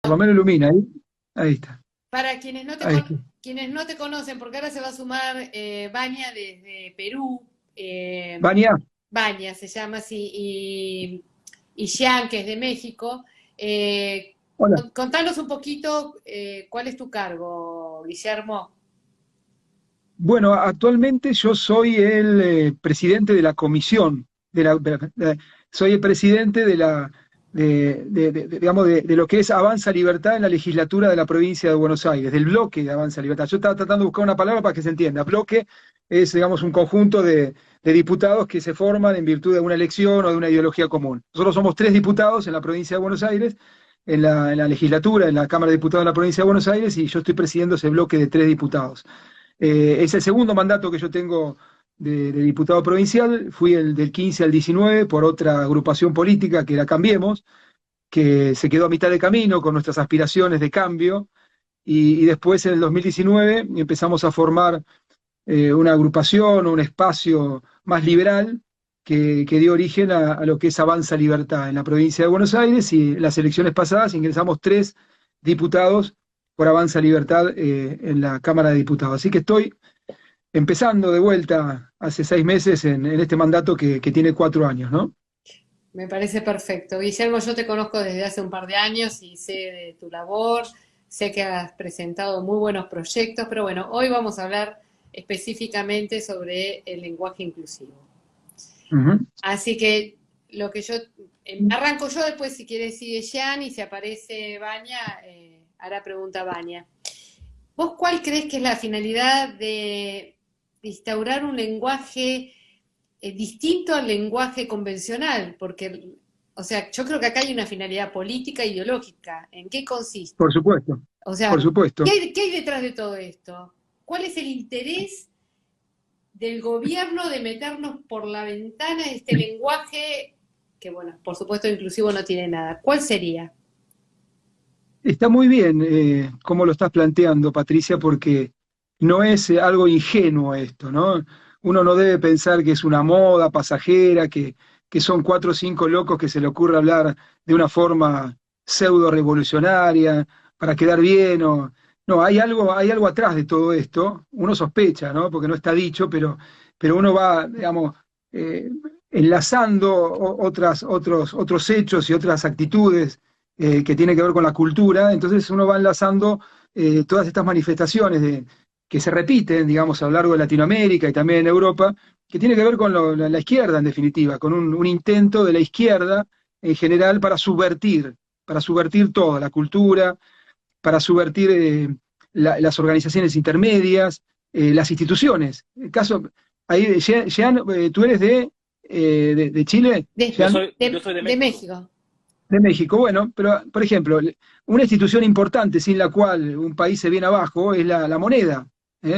Por lo menos ilumina ahí. Ahí está. Para Ahí está. quienes no te conocen, porque ahora se va a sumar Vania desde Perú, Vania, Vania se llama así, y Xian, que es de México. hola. Contanos un poquito cuál es tu cargo, Guillermo. Bueno, actualmente yo soy el presidente de la comisión, soy el presidente de digamos, de lo que es Avanza Libertad en la legislatura de la provincia de Buenos Aires, del bloque de Avanza Libertad. Yo estaba tratando de buscar una palabra para que se entienda. Bloque es, digamos, un conjunto de diputados que se forman en virtud de una elección o de una ideología común. Nosotros somos tres diputados en la provincia de Buenos Aires, en la legislatura, en la Cámara de Diputados de la provincia de Buenos Aires, y yo estoy presidiendo ese bloque de tres diputados. Es el segundo mandato que yo tengo de diputado provincial. Fui el del 15 al 19 por otra agrupación política que era Cambiemos, que se quedó a mitad de camino con nuestras aspiraciones de cambio. Y después en el 2019 empezamos a formar una agrupación o un espacio más liberal que dio origen a lo que es Avanza Libertad en la provincia de Buenos Aires, y en las elecciones pasadas ingresamos tres diputados por Avanza Libertad en la Cámara de Diputados. Así que estoy empezando de vuelta hace 6 meses en este mandato que tiene 4 años, ¿no? Me parece perfecto. Guillermo, yo te conozco desde hace un par de años y sé de tu labor, sé que has presentado muy buenos proyectos, pero bueno, hoy vamos a hablar específicamente sobre el lenguaje inclusivo. Ujú. Así que lo que yo arranco yo, después si quiere sigue Jean y si aparece Vania, hará pregunta Vania. ¿Vos cuál crees que es la finalidad de instaurar un lenguaje distinto al lenguaje convencional? Porque, o sea, yo creo que acá hay una finalidad política e ideológica. ¿En qué consiste? Por supuesto, O por sea, supuesto. qué hay detrás de todo esto? ¿Cuál es el interés del gobierno de meternos por la ventana este lenguaje que, bueno, por supuesto, inclusivo no tiene nada? ¿Cuál sería? Está muy bien cómo lo estás planteando, Patricia, porque no es algo ingenuo esto, ¿no? Uno no debe pensar que es una moda pasajera, que son cuatro o cinco locos que se le ocurre hablar de una forma pseudo revolucionaria para quedar bien. No, hay algo atrás de todo esto. Uno sospecha, ¿no? Porque no está dicho, pero uno va, digamos, eh, enlazando otros hechos y otras actitudes que tiene que ver con la cultura. Entonces uno va enlazando todas estas manifestaciones que se repiten, digamos, a lo largo de Latinoamérica y también en Europa, que tiene que ver con la izquierda, en definitiva, con un intento de la izquierda en general para subvertir toda la cultura, para subvertir las organizaciones intermedias, las instituciones. El caso, ahí, Jean, tú eres de Chile, De, Jean. Yo soy de de México. México. De México, bueno, pero por ejemplo, una institución importante sin la cual un país se viene abajo es la moneda,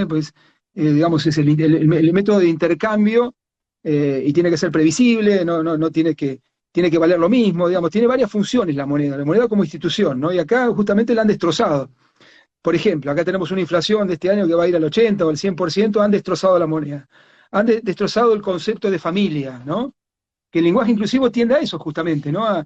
pues digamos es el método de intercambio, y tiene que ser previsible, no tiene que valer lo mismo, digamos, tiene varias funciones la moneda como institución, ¿no? Y acá justamente la han destrozado. Por ejemplo, acá tenemos una inflación de este año que va a ir al 80 o al 100%. Han destrozado la moneda, han destrozado el concepto de familia, ¿no? Que el lenguaje inclusivo tiende a eso justamente, ¿no? A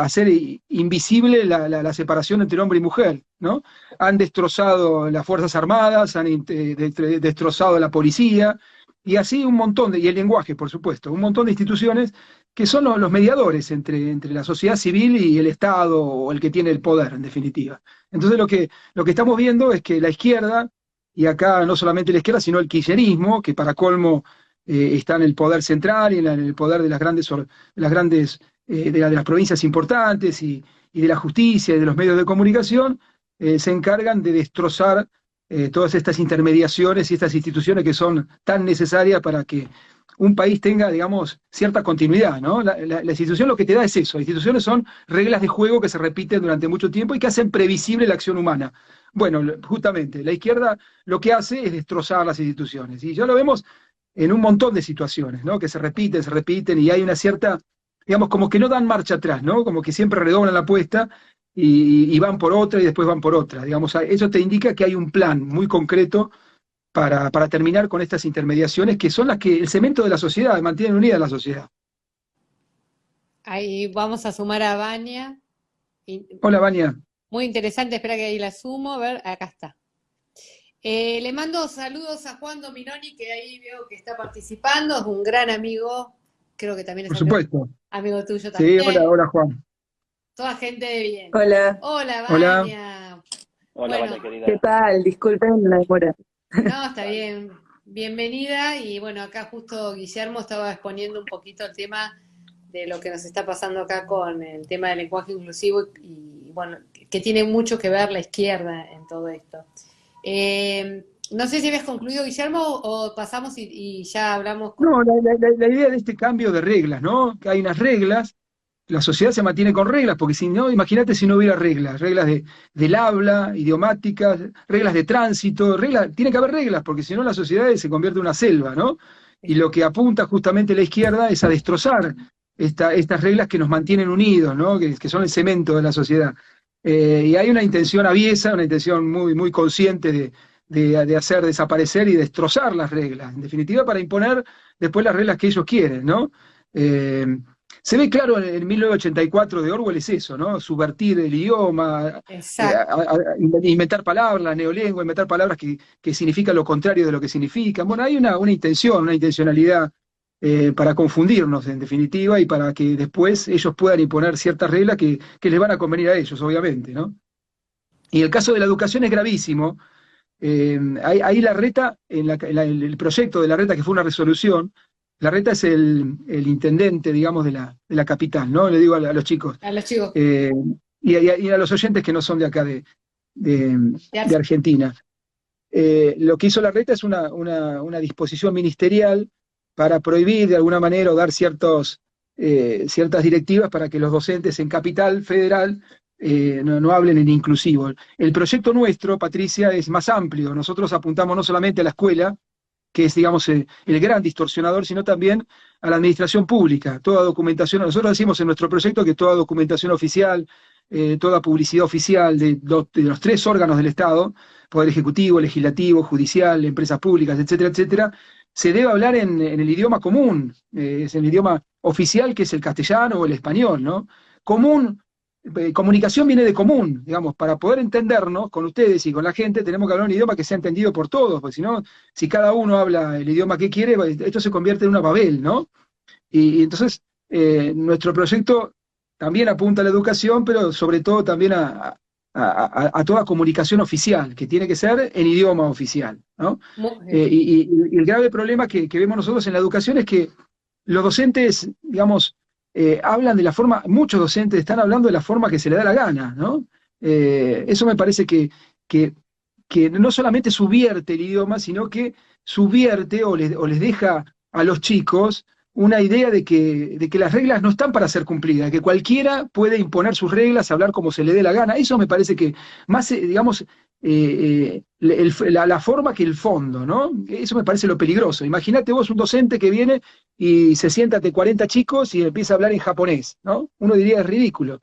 hacer invisible la separación entre hombre y mujer, ¿no? Han destrozado las Fuerzas Armadas, han destrozado la policía, y así un montón y el lenguaje, por supuesto, un montón de instituciones que son los mediadores entre la sociedad civil y el Estado, o el que tiene el poder, en definitiva. Entonces lo que estamos viendo es que la izquierda, y acá no solamente la izquierda, sino el kirchnerismo, que para colmo está en el poder central y en el poder de de las provincias importantes, y de la justicia y de los medios de comunicación, se encargan de destrozar todas estas intermediaciones y estas instituciones que son tan necesarias para que un país tenga, digamos, cierta continuidad, ¿no? La institución lo que te da es eso. Las instituciones son reglas de juego que se repiten durante mucho tiempo y que hacen previsible la acción humana. Bueno, justamente, la izquierda lo que hace es destrozar las instituciones. Y ya lo vemos en un montón de situaciones, ¿no? Que se repiten, y hay una cierta, digamos, como que no dan marcha atrás, ¿no? Como que siempre redoblan la apuesta y van por otra y después van por otra. Digamos, eso te indica que hay un plan muy concreto para terminar con estas intermediaciones que son las que el cemento de la sociedad, mantienen unida a la sociedad. Ahí vamos a sumar a Vania. Y Hola, Vania. Muy interesante, espera que ahí la sumo, a ver, acá está. Le mando saludos a Juan Dominoni, que ahí veo que está participando, es un gran amigo, creo que también es Por supuesto. amigo tuyo Sí, hola, también, hola Juan. toda gente de bien. Hola, Hola, Hola. Vania. Hola, Bueno, Vania ¿qué querida. tal? Disculpen la demora. no, está Vale. bien, bienvenida y bueno, acá justo Guillermo estaba exponiendo un poquito el tema de lo que nos está pasando acá con el tema del lenguaje inclusivo y bueno, que tiene mucho que ver la izquierda en todo esto. No sé si habías concluido, Guillermo, o pasamos y ya hablamos con... No, la idea de este cambio de reglas, ¿no? Que hay unas reglas, la sociedad se mantiene con reglas, porque si no, imagínate si no hubiera reglas, reglas del habla, idiomáticas, reglas de tránsito, reglas, tiene que haber reglas, porque si no la sociedad se convierte en una selva, ¿no? Y lo que apunta justamente la izquierda es a destrozar estas reglas que nos mantienen unidos, ¿no? Que son el cemento de la sociedad. Y hay una intención aviesa, una intención muy, muy consciente de hacer desaparecer y destrozar las reglas, en definitiva para imponer después las reglas que ellos quieren, ¿no? Eh, Se ve claro en 1984 de Orwell es eso, ¿no? Subvertir el idioma, Exacto. inventar palabras, la neolengua, inventar palabras que significan lo contrario de lo que significan. Bueno, hay una intención, una intencionalidad para confundirnos, en definitiva, y para que después ellos puedan imponer ciertas reglas que les van a convenir a ellos, obviamente, ¿no? Y el caso de la educación es gravísimo. Ahí Larreta, el proyecto de Larreta, que fue una resolución, Larreta es el intendente, digamos, de la capital, ¿no? Le digo a los chicos. A los chicos. Eh, y a los oyentes que no son de acá, de Argentina. Lo que hizo Larreta es una disposición ministerial para prohibir de alguna manera o dar ciertas directivas para que los docentes en Capital Federal no hablen en inclusivo. El proyecto nuestro, Patricia, es más amplio. Nosotros apuntamos no solamente a la escuela, que es, digamos, el gran distorsionador, sino también a la administración pública. Toda documentación, nosotros decimos en nuestro proyecto que toda documentación oficial, toda publicidad oficial de los tres órganos del Estado, Poder Ejecutivo, Legislativo, Judicial, empresas públicas, etcétera, etcétera, se debe hablar en el idioma común, es el idioma oficial que es el castellano o el español, ¿no? Común, comunicación viene de común, digamos, para poder entendernos con ustedes y con la gente tenemos que hablar un idioma que sea entendido por todos, porque si no, si cada uno habla el idioma que quiere, esto se convierte en una Babel, ¿no? Y entonces nuestro proyecto también apunta a la educación, pero sobre todo también a toda comunicación oficial, que tiene que ser en idioma oficial, ¿no? Y el grave problema que vemos nosotros en la educación es que los docentes, digamos, hablan de la forma, muchos docentes están hablando de la forma que se les da la gana, ¿no? Eso me parece que, que no solamente subvierte el idioma, sino que subvierte o les deja a los chicos una idea de que las reglas no están para ser cumplidas, que cualquiera puede imponer sus reglas, hablar como se le dé la gana. Eso me parece que más, digamos, la forma que el fondo, ¿no? Eso me parece lo peligroso. Imagínate vos un docente que viene y se sienta ante 40 chicos y empieza a hablar en japonés, ¿no? Uno diría es ridículo,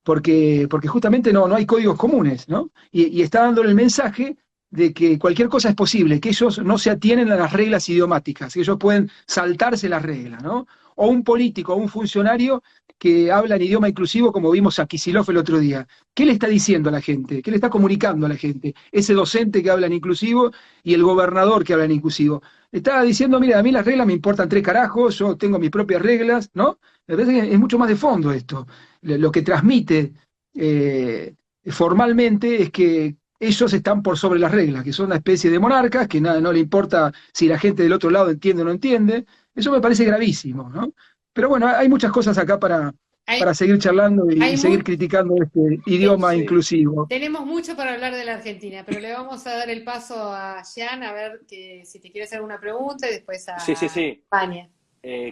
porque justamente no hay códigos comunes, ¿no? Y está dándole el mensaje de que cualquier cosa es posible, que ellos no se atienen a las reglas idiomáticas, que ellos pueden saltarse las reglas, ¿no? O un político o un funcionario que habla en idioma inclusivo, como vimos a Kicillof el otro día. ¿Qué le está diciendo a la gente? ¿Qué le está comunicando a la gente? Ese docente que habla en inclusivo y el gobernador que habla en inclusivo. Le está diciendo, mira, a mí las reglas me importan tres carajos, yo tengo mis propias reglas, ¿no? Me parece que es mucho más de fondo esto. Lo que transmite formalmente es que ellos están por sobre las reglas, que son una especie de monarcas, que nada, no le importa si la gente del otro lado entiende o no entiende. Eso me parece gravísimo, ¿no? Pero bueno, hay muchas cosas acá para Hay, seguir charlando y hay seguir mu- criticando este idioma Sí. inclusivo. tenemos mucho para hablar de la Argentina, pero le vamos a dar el paso a Jan a ver si te quiere hacer alguna pregunta y después Sí, sí, a sí. Vania.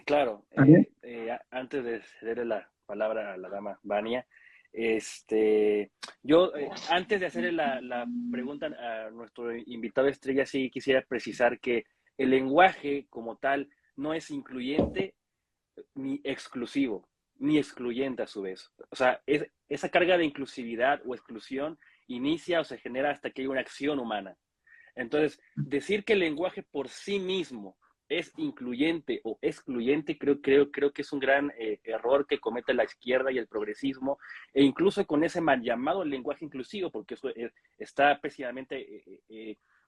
Claro. ¿Vale? Antes de cederle la palabra a la dama Vania, yo, antes de hacerle la pregunta a nuestro invitado estrella, sí quisiera precisar que el lenguaje como tal no es incluyente ni exclusivo, ni excluyente a su vez. O sea, esa carga de inclusividad o exclusión inicia o se genera hasta que hay una acción humana. Entonces, decir que el lenguaje por sí mismo es incluyente o excluyente, creo que es un gran error que comete la izquierda y el progresismo, e incluso con ese mal llamado lenguaje inclusivo, porque eso está precisamente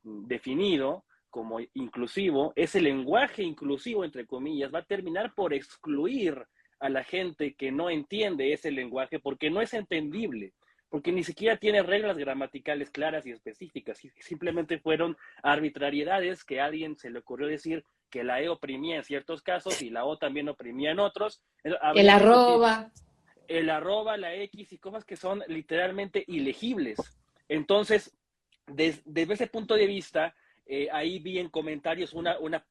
definido como inclusivo. Ese lenguaje inclusivo, entre comillas, va a terminar por excluir a la gente que no entiende ese lenguaje, porque no es entendible, porque ni siquiera tiene reglas gramaticales claras y específicas, simplemente fueron arbitrariedades que a alguien se le ocurrió decir que la E oprimía en ciertos casos y la O también oprimía en otros. El arroba. El arroba, la X y cosas que son literalmente ilegibles. Entonces, desde ese punto de vista, ahí vi en comentarios una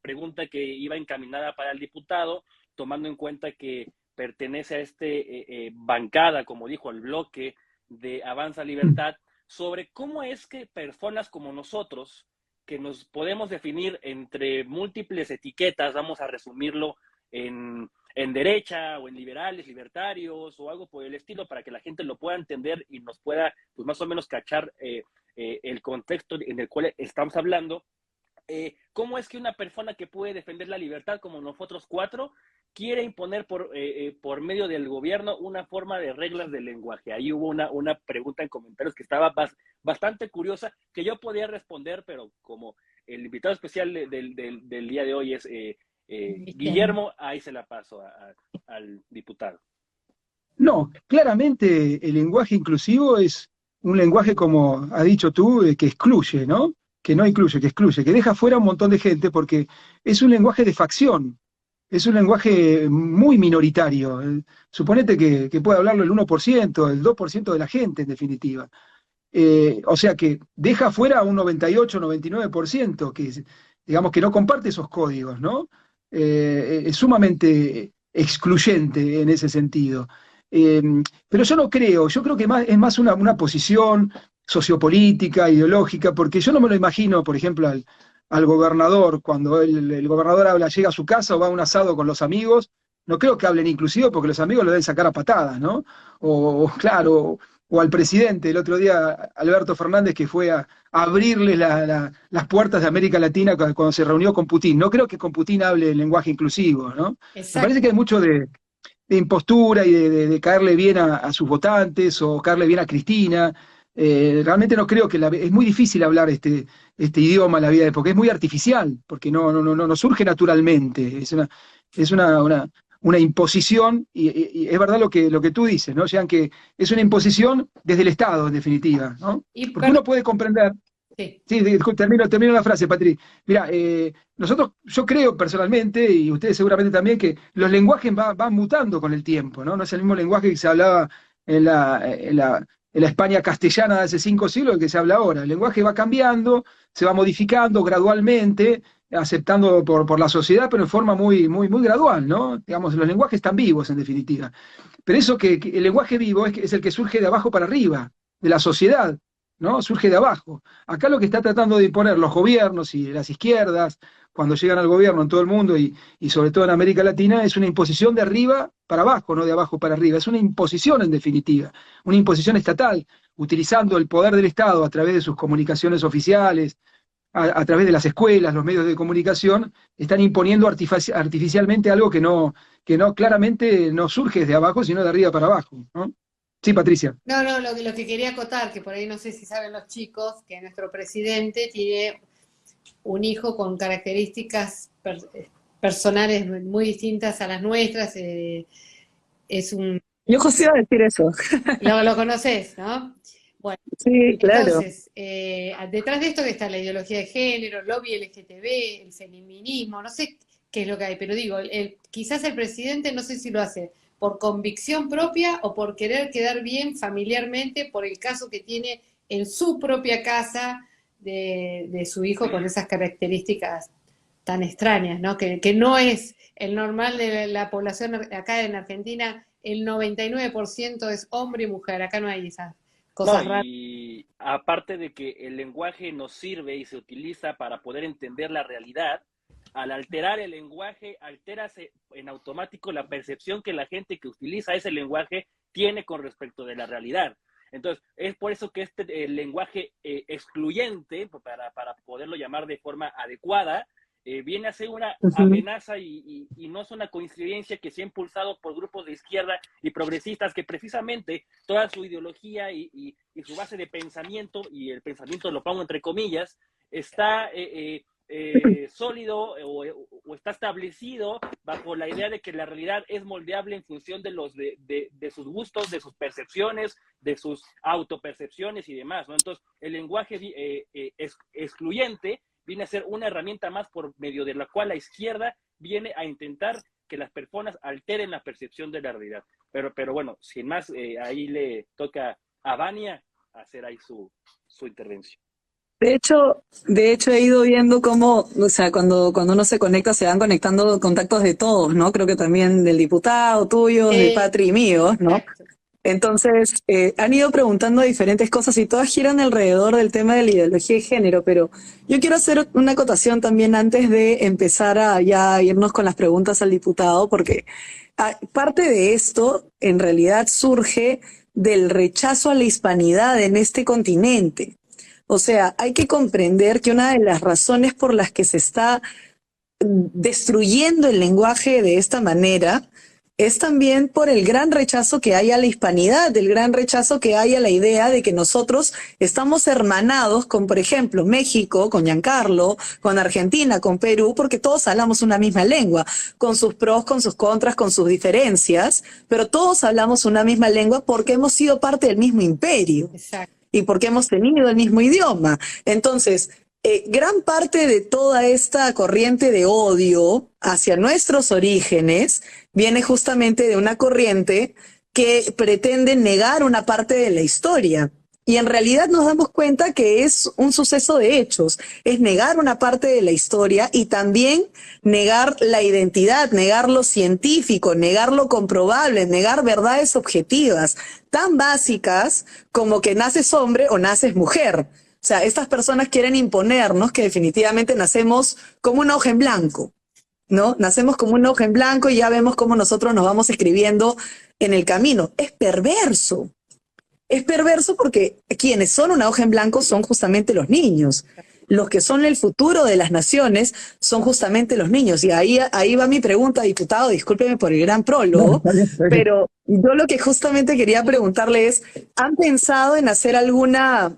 pregunta que iba encaminada para el diputado, tomando en cuenta que pertenece a bancada, como dijo, el bloque de Avanza Libertad, sobre cómo es que personas como nosotros, que nos podemos definir entre múltiples etiquetas, vamos a resumirlo en derecha o en liberales, libertarios o algo por el estilo, para que la gente lo pueda entender y nos pueda, pues, más o menos cachar el contexto en el cual estamos hablando. ¿Cómo es que una persona que puede defender la libertad como nosotros cuatro quiere imponer por medio del gobierno una forma de reglas del lenguaje? Ahí hubo una pregunta en comentarios que estaba bastante curiosa, que yo podía responder, pero como el invitado especial del día de hoy es Guillermo, ahí se la paso al diputado. No, claramente el lenguaje inclusivo es un lenguaje, como has dicho tú, que excluye, ¿no? Que no incluye, que excluye, que deja fuera a un montón de gente porque es un lenguaje de facción, es un lenguaje muy minoritario. Suponete que puede hablarlo el 1%, el 2% de la gente, en definitiva. O sea que deja fuera a un 98, 99%, que digamos que no comparte esos códigos, ¿no? Es sumamente excluyente en ese sentido. Eh, pero yo no creo, yo creo que es más una posición sociopolítica, ideológica, porque yo no me lo imagino, por ejemplo, al gobernador, cuando el gobernador habla, llega a su casa o va a un asado con los amigos, no creo que hablen inclusivo porque los amigos lo deben sacar a patadas, ¿no? Claro, o al presidente, el otro día, Alberto Fernández, que fue a abrirle las puertas de América Latina cuando se reunió con Putin. No creo que con Putin hable el lenguaje inclusivo, ¿no? Me parece que hay mucho de impostura y de caerle bien a sus votantes o caerle bien a Cristina. Realmente no creo que es muy difícil hablar este idioma en la vida, porque es muy artificial, porque no surge naturalmente. Es una imposición, y es verdad lo que tú dices, ¿no? Jean, que es una imposición desde el Estado, en definitiva, ¿no? Porque uno puede comprender. Sí, termino la frase, Patri. Mira, yo creo personalmente, y ustedes seguramente también, que los lenguajes van mutando con el tiempo, ¿no? No es el mismo lenguaje que se hablaba en la España castellana de hace 5 siglos que se habla ahora. El lenguaje va cambiando, se va modificando gradualmente, aceptando por la sociedad, pero en forma muy, muy, muy gradual, ¿no? Digamos, los lenguajes están vivos, en definitiva. Pero eso que el lenguaje vivo es el que surge de abajo para arriba, de la sociedad, ¿no? Surge de abajo. Acá lo que está tratando de imponer los gobiernos y las izquierdas, cuando llegan al gobierno en todo el mundo y sobre todo en América Latina, es una imposición de arriba para abajo, no de abajo para arriba. Es una imposición, en definitiva, una imposición estatal, utilizando el poder del Estado a través de sus comunicaciones oficiales, a través de las escuelas, los medios de comunicación, están imponiendo artificialmente algo que claramente no surge desde abajo, sino de arriba para abajo, ¿no? Sí, Patricia. No, lo que quería acotar, que por ahí no sé si saben los chicos, que nuestro presidente tiene un hijo con características personales muy distintas a las nuestras. Es un... Yo justo iba a decir eso. Lo conoces, ¿no? Bueno, sí, claro. Entonces, detrás de esto que está la ideología de género, el lobby LGTB, el feminismo, no sé qué es lo que hay, pero digo, quizás el presidente no sé si lo hace por convicción propia o por querer quedar bien familiarmente por el caso que tiene en su propia casa de su hijo con esas características tan extrañas, ¿no? Que no es el normal de la población acá en Argentina, el 99% es hombre y mujer, acá no hay esas cosas raras. Y aparte de que el lenguaje nos sirve y se utiliza para poder entender la realidad, al alterar el lenguaje, altérase en automático la percepción que la gente que utiliza ese lenguaje tiene con respecto de la realidad. Entonces, es por eso que el lenguaje excluyente, para poderlo llamar de forma adecuada, viene a ser una Ujú. amenaza y no es una coincidencia que sea impulsado por grupos de izquierda y progresistas que precisamente toda su ideología y su base de pensamiento, y el pensamiento lo pongo entre comillas, está sólido o está establecido bajo la idea de que la realidad es moldeable en función de sus gustos, de sus percepciones, de sus autopercepciones y demás, ¿no? Entonces, el lenguaje excluyente viene a ser una herramienta más por medio de la cual la izquierda viene a intentar que las personas alteren la percepción de la realidad. Pero bueno, sin más, ahí le toca a Vania hacer ahí su intervención. De hecho, he ido viendo cómo, o sea, cuando uno se conecta, se van conectando contactos de todos, ¿no? Creo que también del diputado, tuyos, de Patri y míos, ¿no? Exacto. Entonces, han ido preguntando diferentes cosas y todas giran alrededor del tema de la ideología de género, pero yo quiero hacer una acotación también antes de empezar a ya irnos con las preguntas al diputado, porque parte de esto en realidad surge del rechazo a la hispanidad en este continente. O sea, hay que comprender que una de las razones por las que se está destruyendo el lenguaje de esta manera es también por el gran rechazo que hay a la hispanidad, el gran rechazo que hay a la idea de que nosotros estamos hermanados con, por ejemplo, México, con Giancarlo, con Argentina, con Perú, porque todos hablamos una misma lengua, con sus pros, con sus contras, con sus diferencias, pero todos hablamos una misma lengua porque hemos sido parte del mismo imperio Exacto. y porque hemos tenido el mismo idioma. Entonces, gran parte de toda esta corriente de odio hacia nuestros orígenes viene justamente de una corriente que pretende negar una parte de la historia. Y en realidad nos damos cuenta que es un suceso de hechos, es negar una parte de la historia y también negar la identidad, negar lo científico, negar lo comprobable, negar verdades objetivas tan básicas como que naces hombre o naces mujer. O sea, estas personas quieren imponernos que definitivamente nacemos como una hoja en blanco, ¿no? Nacemos como una hoja en blanco y ya vemos cómo nosotros nos vamos escribiendo en el camino. Es perverso. Es perverso porque quienes son una hoja en blanco son justamente los niños. Los que son el futuro de las naciones son justamente los niños. Y ahí va mi pregunta, diputado, discúlpeme por el gran prólogo, pero yo lo que justamente quería preguntarle es, ¿han pensado en hacer alguna,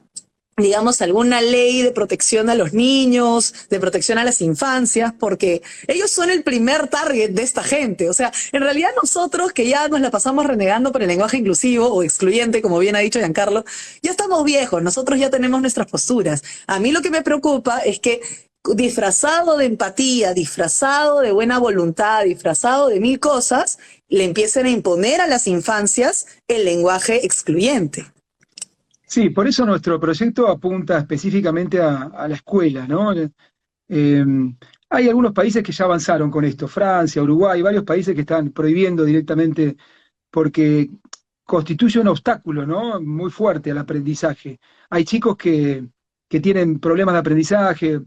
digamos, alguna ley de protección a los niños, de protección a las infancias? Porque ellos son el primer target de esta gente. O sea, en realidad nosotros que ya nos la pasamos renegando por el lenguaje inclusivo o excluyente, como bien ha dicho Giancarlo, ya estamos viejos, nosotros ya tenemos nuestras posturas. A mí lo que me preocupa es que disfrazado de empatía, disfrazado de buena voluntad, disfrazado de mil cosas, le empiecen a imponer a las infancias el lenguaje excluyente. Sí, por eso nuestro proyecto apunta específicamente a la escuela, ¿no? Eh, Hay algunos países que ya avanzaron con esto, Francia, Uruguay, varios países que están prohibiendo directamente porque constituye un obstáculo, ¿no? Muy fuerte al aprendizaje. Hay chicos que tienen problemas de aprendizaje,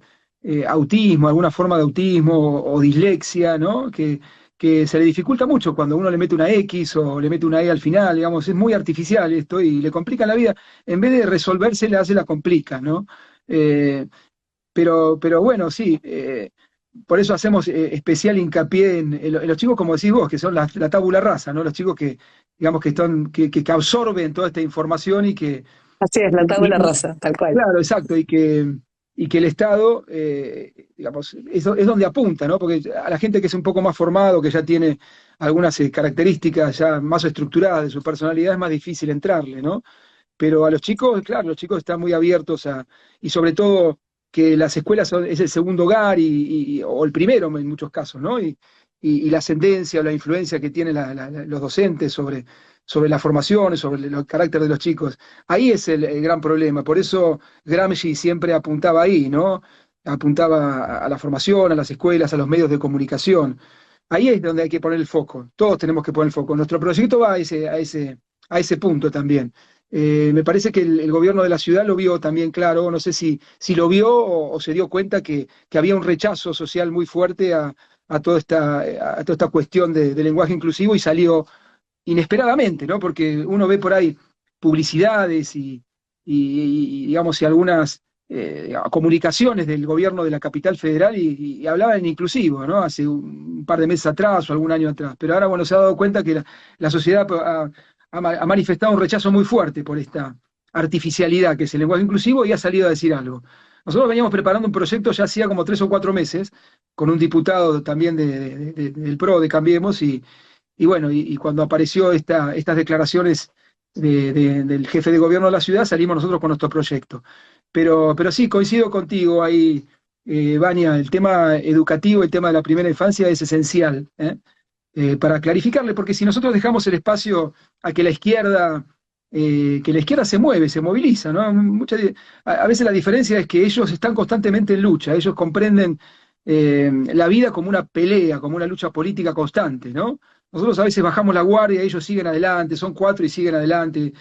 autismo, alguna forma de autismo o dislexia, ¿no? Que se le dificulta mucho cuando uno le mete una X o le mete una E al final, digamos, es muy artificial esto y le complica la vida. En vez de resolverse, la complica, ¿no? Eh, pero bueno, sí, por eso hacemos especial hincapié en los chicos, como decís vos, que son la tabula rasa, ¿no? Los chicos que, digamos, que absorben toda esta información y que, Así es, la tabla rasa, tal cual. claro, exacto, y que el Estado, digamos, es donde apunta, ¿no? Porque a la gente que es un poco más formado, que ya tiene algunas características ya más estructuradas de su personalidad, es más difícil entrarle, ¿no? Pero a los chicos, claro, los chicos están muy abiertos y sobre todo que las escuelas es el segundo hogar o el primero en muchos casos, ¿no? Y la ascendencia o la influencia que tienen los docentes sobre las formaciones, sobre el carácter de los chicos. Ahí es el gran problema. Por eso Gramsci siempre apuntaba ahí, ¿no? Apuntaba a la formación, a las escuelas, a los medios de comunicación. Ahí es donde hay que poner el foco. Todos tenemos que poner el foco. Nuestro proyecto va a ese punto también. Me parece que el gobierno de la ciudad lo vio también claro, no sé si lo vio o se dio cuenta que había un rechazo social muy fuerte a toda esta cuestión de lenguaje inclusivo y salió inesperadamente, ¿no? Porque uno ve por ahí publicidades y, digamos, y algunas a comunicaciones del gobierno de la capital federal y hablaba en inclusivo, ¿no? Hace un par de meses atrás o algún año atrás. Pero ahora, bueno, se ha dado cuenta que la sociedad ha manifestado un rechazo muy fuerte por esta artificialidad que es el lenguaje inclusivo y ha salido a decir algo. Nosotros veníamos preparando un proyecto ya hacía como 3 o 4 meses, con un diputado también del PRO, de Cambiemos, y bueno, y cuando apareció estas declaraciones del jefe de gobierno de la ciudad, salimos nosotros con nuestro proyecto. Pero sí, coincido contigo ahí, Vania, el tema educativo, el tema de la primera infancia es esencial, para clarificarle, porque si nosotros dejamos el espacio a que la izquierda se mueve, se moviliza, ¿no? A veces la diferencia es que ellos están constantemente en lucha, ellos comprenden la vida como una pelea, como una lucha política constante, ¿no? Nosotros a veces bajamos la guardia, ellos siguen adelante, son 4 y siguen adelante.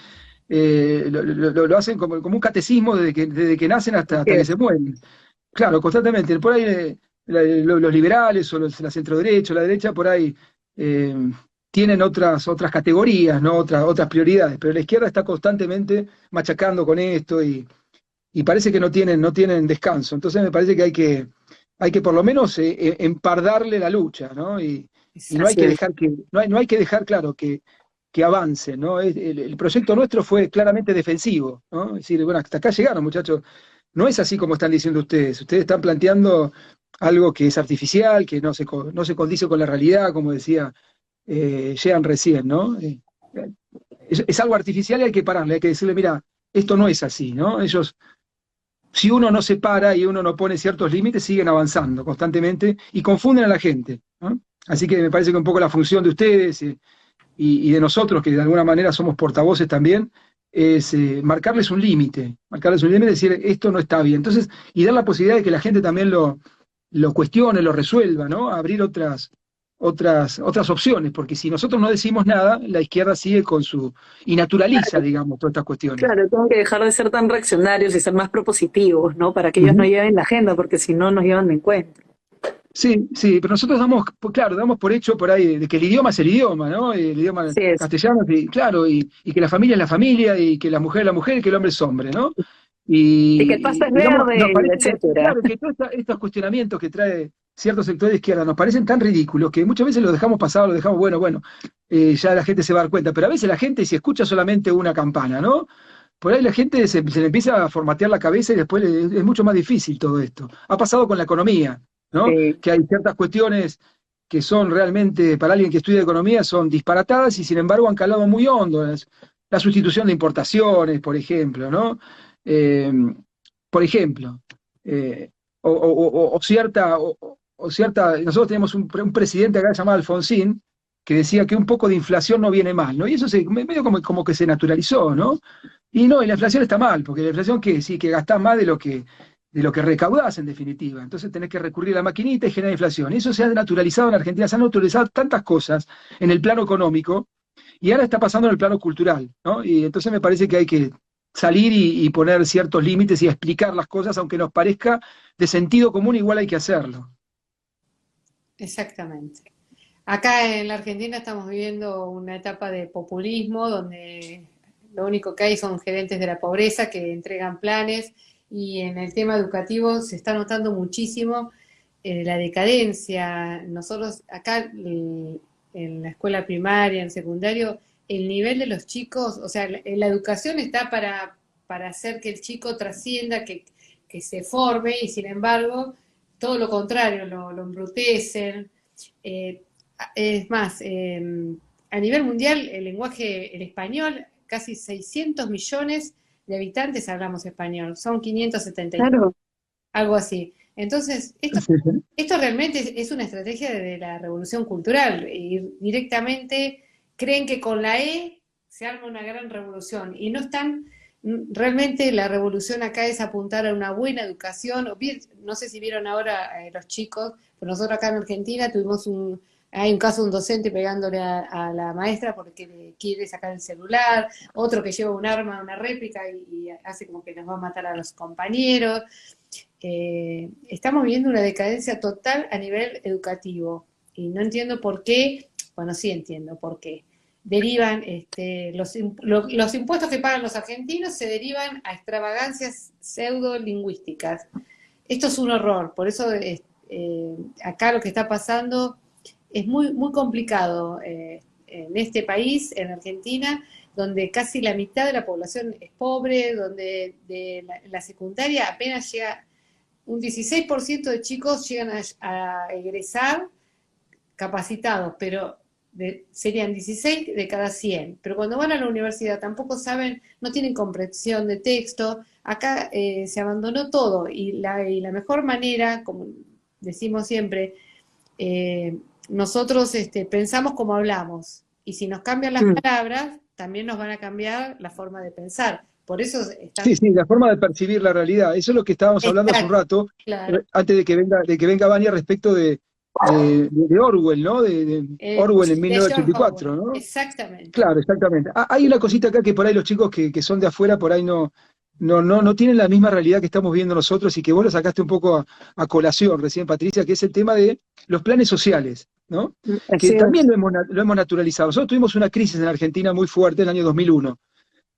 Lo hacen como un catecismo desde que nacen hasta que se mueren. Claro, constantemente. Por ahí los liberales o la centroderecha o la derecha por ahí eh, tienen otras categorías, ¿no? Otras prioridades, pero la izquierda está constantemente machacando con esto y parece que no tienen descanso. Entonces me parece que hay que por lo menos empardarle la lucha, ¿no? Y no hay Así que es. dejar no hay que dejar claro que avance, ¿no? El proyecto nuestro fue claramente defensivo, ¿no? Es decir, bueno, hasta acá llegaron, muchachos. No es así como están diciendo ustedes. Ustedes están planteando algo que es artificial, que no se condice con la realidad, como decía Jean recién, ¿no? Es algo artificial y hay que pararle, hay que decirle, mira, esto no es así, ¿no? Ellos, si uno no se para y uno no pone ciertos límites, siguen avanzando constantemente y confunden a la gente, ¿no? Así que me parece que un poco la función de ustedes y de nosotros, que de alguna manera somos portavoces también, es marcarles un límite, decir esto no está bien. Entonces, y dar la posibilidad de que la gente también lo cuestione, lo resuelva, ¿no? Abrir otras opciones, porque si nosotros no decimos nada, la izquierda sigue y naturaliza, digamos, todas estas cuestiones. Claro, tengo que dejar de ser tan reaccionarios y ser más propositivos, ¿no? Para que ellos no Ujú. lleven la agenda, porque si no nos llevan de encuentro. Sí, sí, pero nosotros claro, damos por hecho por ahí de que el idioma es el idioma, ¿no? El idioma Así es. castellano, claro, y que la familia es la familia, y que la mujer es la mujer, y que el hombre es hombre, ¿no? Y que el pasto es Digamos, nos verde, parece, etcétera. claro, que todos estos cuestionamientos que trae ciertos sectores de izquierda nos parecen tan ridículos que muchas veces los dejamos pasar, los dejamos, bueno, ya la gente se va a dar cuenta, pero a veces la gente si escucha solamente una campana, ¿no? Por ahí la gente se le empieza a formatear la cabeza y después es mucho más difícil todo esto. Ha pasado con la economía, ¿no? Que hay ciertas cuestiones que son realmente, para alguien que estudia economía, son disparatadas y sin embargo han calado muy hondo. La sustitución de importaciones, por ejemplo, ¿no? Eh, por ejemplo, eh, o cierta, nosotros tenemos un presidente acá llamado Alfonsín, que decía que un poco de inflación no viene mal, ¿no? Y eso medio como que se naturalizó, ¿no? Y no, y la inflación está mal, porque la inflación que sí, que gastás más de lo que recaudás en definitiva. Entonces tenés que recurrir a la maquinita y generar inflación. Y eso se ha naturalizado en Argentina, se han naturalizado tantas cosas en el plano económico y ahora está pasando en el plano cultural, ¿no? Y entonces me parece que hay que salir y poner ciertos límites y explicar las cosas, aunque nos parezca de sentido común, igual hay que hacerlo. Exactamente. Acá en la Argentina estamos viviendo una etapa de populismo donde lo único que hay son gerentes de la pobreza que entregan planes y en el tema educativo se está notando muchísimo la decadencia. Nosotros acá en la escuela primaria, en secundario, el nivel de los chicos, o sea, la educación está para hacer que el chico trascienda, que se forme y sin embargo todo lo contrario, lo embrutecen. Eh, es más, a nivel mundial, el español, casi 600 millones de habitantes hablamos español, son 573, Claro. algo así. Entonces, esto, Sí, sí. esto realmente es una estrategia de la revolución cultural, y directamente creen que con la E se arma una gran revolución, y no están, realmente la revolución acá es apuntar a una buena educación. No sé si vieron ahora los chicos, pero nosotros acá en Argentina hay un caso de un docente pegándole a la maestra porque le quiere sacar el celular, otro que lleva un arma, una réplica y hace como que nos va a matar a los compañeros. Estamos viendo una decadencia total a nivel educativo y no entiendo por qué, bueno, sí entiendo por qué. derivan, los impuestos que pagan los argentinos se derivan a extravagancias pseudo-lingüísticas. Esto es un horror, por eso acá lo que está pasando es muy, muy complicado en este país, en Argentina, donde casi la mitad de la población es pobre, donde de la secundaria apenas llega, un 16% de chicos llegan a egresar capacitados, pero serían 16 de cada 100. Pero cuando van a la universidad tampoco saben, no tienen comprensión de texto. Acá se abandonó todo y la mejor manera, como decimos siempre, nosotros pensamos como hablamos. Y si nos cambian las palabras, también nos van a cambiar la forma de pensar. Por eso Sí, la forma de percibir la realidad. Eso es lo que estábamos hablando hace un rato, claro. Antes de que venga Vania, respecto de Orwell, ¿no? De Orwell en 1984, ¿no? Exactamente. Claro, exactamente. Hay una cosita acá que por ahí los chicos que son de afuera por ahí no tienen la misma realidad que estamos viendo nosotros, y que vos lo sacaste un poco a colación recién, Patricia, que es el tema de los planes sociales, ¿no? Así Que es. también lo hemos naturalizado. Nosotros tuvimos una crisis en Argentina muy fuerte en el año 2001,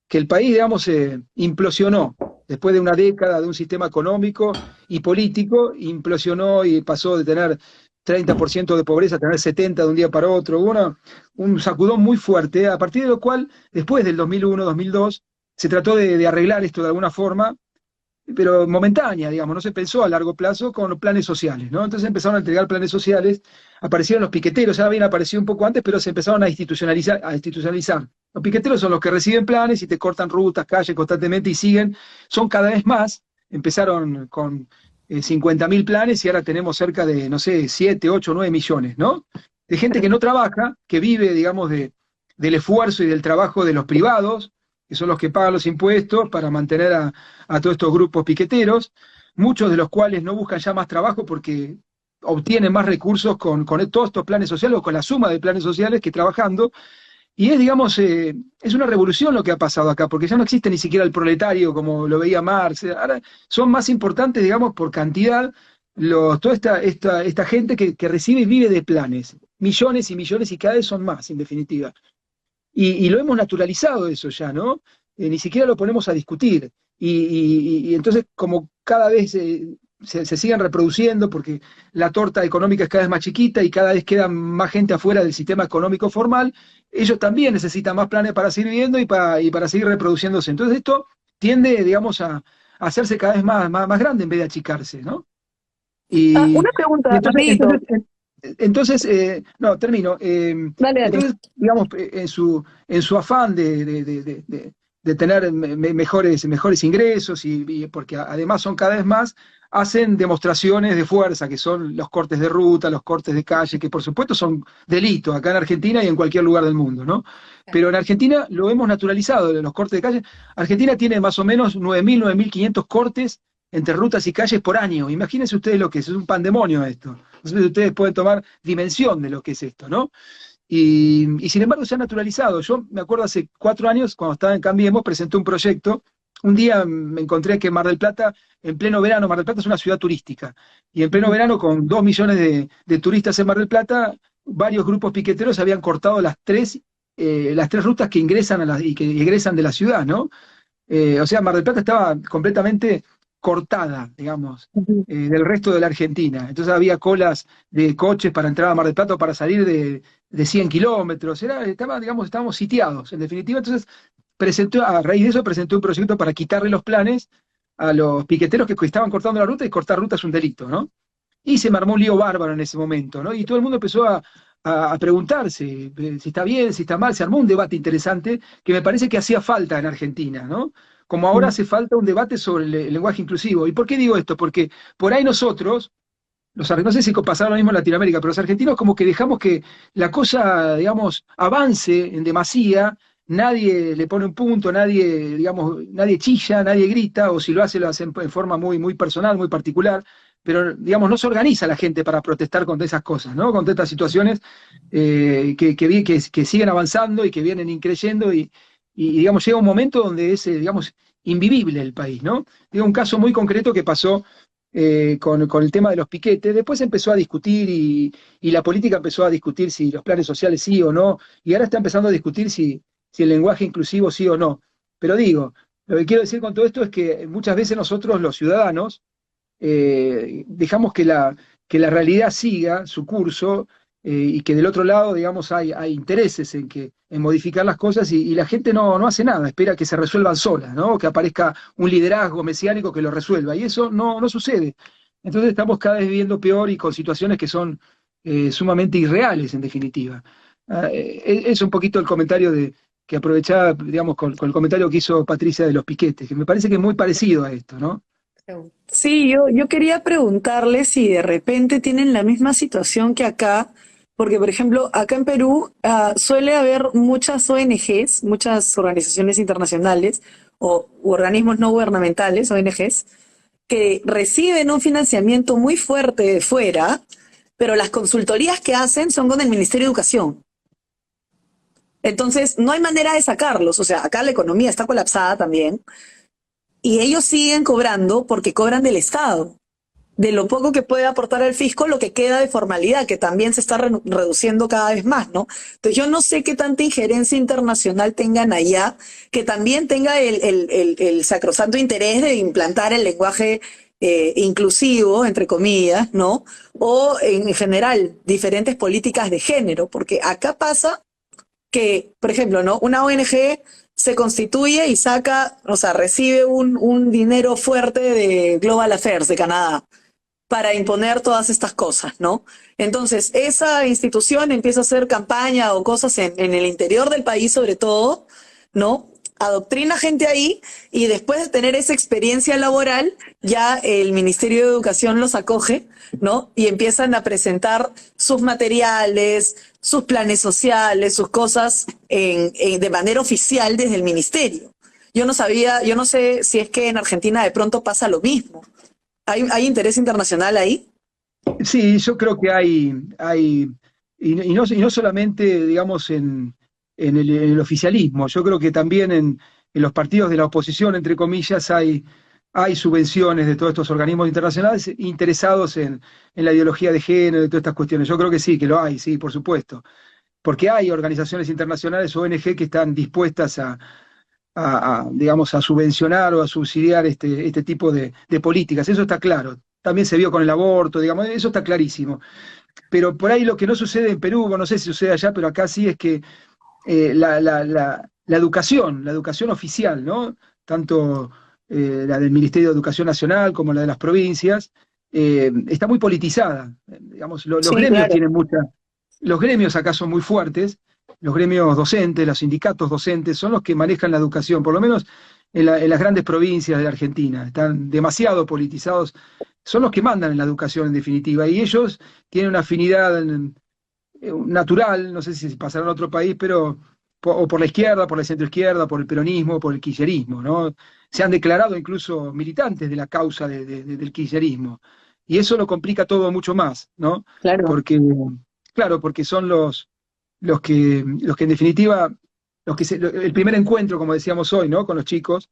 que el país, digamos, implosionó. Después de una década de un sistema económico y político, implosionó y pasó de tener 30% de pobreza a tener 70% de un día para otro. Hubo un sacudón muy fuerte, a partir de lo cual, después del 2001, 2002, se trató de arreglar esto de alguna forma, pero momentánea, digamos, no se pensó a largo plazo con planes sociales, ¿no? Entonces empezaron a entregar planes sociales, aparecieron los piqueteros, ya habían aparecido un poco antes, pero se empezaron a institucionalizar. Los piqueteros son los que reciben planes y te cortan rutas, calles constantemente y siguen, son cada vez más, empezaron con 50.000 planes y ahora tenemos cerca de, no sé, 7, 8, 9 millones, ¿no? De gente que no trabaja, que vive, digamos, del esfuerzo y del trabajo de los privados, que son los que pagan los impuestos para mantener a todos estos grupos piqueteros, muchos de los cuales no buscan ya más trabajo porque obtienen más recursos con todos estos planes sociales o con la suma de planes sociales que trabajando. Y digamos, es una revolución lo que ha pasado acá, porque ya no existe ni siquiera el proletario como lo veía Marx. Ahora son más importantes, digamos, por cantidad, toda esta gente que recibe y vive de planes. Millones y millones y cada vez son más, en definitiva. Y lo hemos naturalizado eso ya, ¿no? Ni siquiera lo ponemos a discutir. Y entonces, como cada vez se siguen reproduciendo, porque la torta económica es cada vez más chiquita y cada vez queda más gente afuera del sistema económico formal, ellos también necesitan más planes para seguir viviendo y para seguir reproduciéndose. Entonces esto tiende, digamos, a hacerse cada vez más grande en vez de achicarse, ¿no? Una pregunta, rapidito. No, termino. Dale. Entonces, digamos, en su afán de tener mejores ingresos, y porque además son cada vez más, hacen demostraciones de fuerza, que son los cortes de ruta, los cortes de calle, que por supuesto son delito acá en Argentina y en cualquier lugar del mundo, ¿no? Pero en Argentina lo hemos naturalizado, los cortes de calle. Argentina tiene más o menos 9.000, 9.500 cortes entre rutas y calles por año. Imagínense ustedes lo que es un pandemonio esto. Entonces ustedes pueden tomar dimensión de lo que es esto, ¿no? Y sin embargo se ha naturalizado. Yo me acuerdo hace 4 años, cuando estaba en Cambiemos, presenté un proyecto. Un día me encontré que Mar del Plata, en pleno verano, Mar del Plata es una ciudad turística, y en pleno verano, con 2 millones de turistas en Mar del Plata, varios grupos piqueteros habían cortado las tres rutas que ingresan y que egresan de la ciudad, ¿no? O sea, Mar del Plata estaba completamente cortada, digamos, del resto de la Argentina. Entonces había colas de coches para entrar a Mar del Plata o para salir de 100 kilómetros. Estábamos sitiados, en definitiva. Entonces a raíz de eso presenté un proyecto para quitarle los planes a los piqueteros que estaban cortando la ruta, y cortar ruta es un delito, ¿no? Y se me armó un lío bárbaro en ese momento, ¿no? Y todo el mundo empezó a preguntarse si está bien, si está mal. Se armó un debate interesante que me parece que hacía falta en Argentina, ¿no? Como ahora hace falta un debate sobre el lenguaje inclusivo. ¿Y por qué digo esto? Porque por ahí nosotros, no sé si pasará lo mismo en Latinoamérica, pero los argentinos como que dejamos que la cosa, digamos, avance en demasía. Nadie le pone un punto, nadie chilla, nadie grita, o si lo hace en forma muy, muy personal, muy particular, pero, digamos, no se organiza la gente para protestar contra esas cosas, ¿no? Contra estas situaciones que siguen avanzando y que vienen increyendo, y digamos, llega un momento donde es, digamos, invivible el país, ¿no? Digo, un caso muy concreto que pasó con el tema de los piquetes. Después se empezó a discutir y la política empezó a discutir si los planes sociales sí o no, y ahora está empezando a discutir si el lenguaje inclusivo sí o no. Pero digo, lo que quiero decir con todo esto es que muchas veces nosotros, los ciudadanos, dejamos que la realidad siga su curso, y que del otro lado, digamos, hay intereses en modificar las cosas y la gente no hace nada, espera que se resuelvan solas, ¿no? Que aparezca un liderazgo mesiánico que lo resuelva, y eso no sucede. Entonces estamos cada vez viviendo peor y con situaciones que son sumamente irreales, en definitiva. Es un poquito el comentario que aprovechaba, digamos, con el comentario que hizo Patricia de los piquetes, que me parece que es muy parecido a esto, ¿no? Sí, yo quería preguntarle si de repente tienen la misma situación que acá, porque por ejemplo, acá en Perú suele haber muchas ONGs, muchas organizaciones internacionales o u organismos no gubernamentales, ONGs, que reciben un financiamiento muy fuerte de fuera, pero las consultorías que hacen son con el Ministerio de Educación. Entonces, no hay manera de sacarlos. O sea, acá la economía está colapsada también y ellos siguen cobrando porque cobran del Estado. De lo poco que puede aportar el fisco, lo que queda de formalidad, que también se está reduciendo cada vez más, ¿no? Entonces yo no sé qué tanta injerencia internacional tengan allá, que también tenga el sacrosanto interés de implantar el lenguaje inclusivo, entre comillas, ¿no? O en general, diferentes políticas de género, porque acá pasa que, por ejemplo, ¿no? Una ONG se constituye y saca, o sea, recibe un dinero fuerte de Global Affairs de Canadá para imponer todas estas cosas, ¿no? Entonces, esa institución empieza a hacer campaña o cosas en el interior del país, sobre todo, ¿no? Adoctrina gente ahí y después de tener esa experiencia laboral, ya el Ministerio de Educación los acoge, ¿no? Y empiezan a presentar sus materiales, sus planes sociales, sus cosas de manera oficial desde el ministerio. Yo no sabía, yo no sé si es que en Argentina de pronto pasa lo mismo. ¿Hay interés internacional ahí? Sí, yo creo que y no solamente, digamos, en el oficialismo, yo creo que también en los partidos de la oposición, entre comillas, hay subvenciones de todos estos organismos internacionales interesados en la ideología de género y todas estas cuestiones. Yo creo que sí, que lo hay, sí, por supuesto. Porque hay organizaciones internacionales, ONG, que están dispuestas digamos, a subvencionar o a subsidiar este tipo de políticas. Eso está claro. También se vio con el aborto, digamos, eso está clarísimo. Pero por ahí lo que no sucede en Perú, no sé si sucede allá, pero acá sí es que la educación oficial, ¿no? Tanto la del Ministerio de Educación Nacional como la de las provincias, está muy politizada. Digamos, los Sí, gremios claro. tienen los gremios acá son muy fuertes, los gremios docentes, los sindicatos docentes son los que manejan la educación, por lo menos en las grandes provincias de Argentina, están demasiado politizados, son los que mandan en la educación en definitiva, y ellos tienen una afinidad natural, no sé si pasará en otro país, pero o por la izquierda, por la centroizquierda, por el peronismo, por el kirchnerismo, ¿no? Se han declarado incluso militantes de la causa del kirchnerismo, y eso lo complica todo mucho más, ¿no? Claro. Porque, claro, porque son los que en definitiva, el primer encuentro, como decíamos hoy, ¿no? Con los chicos,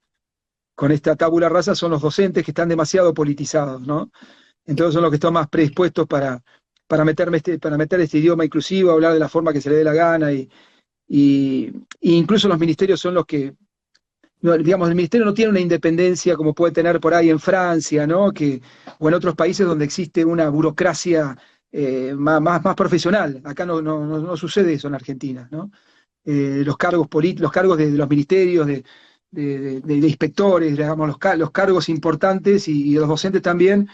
con esta tabula rasa, son los docentes que están demasiado politizados, ¿no? Entonces son los que están más predispuestos para meter este idioma inclusivo, hablar de la forma que se le dé la gana, y incluso los ministerios son los que, no, digamos, el ministerio no tiene una independencia como puede tener por ahí en Francia, ¿no? O en otros países donde existe una burocracia más profesional. Acá no sucede eso en Argentina, ¿no? Los cargos de los ministerios, de inspectores, digamos, los cargos importantes y los docentes también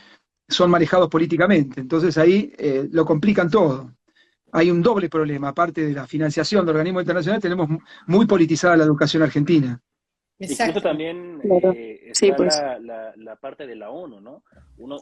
son manejados políticamente. Entonces ahí lo complican todo. Hay un doble problema, aparte de la financiación de organismos internacionales, tenemos muy politizada la educación argentina. Incluso Exacto. también Claro. Sí, está pues. la parte de la ONU, ¿no? No,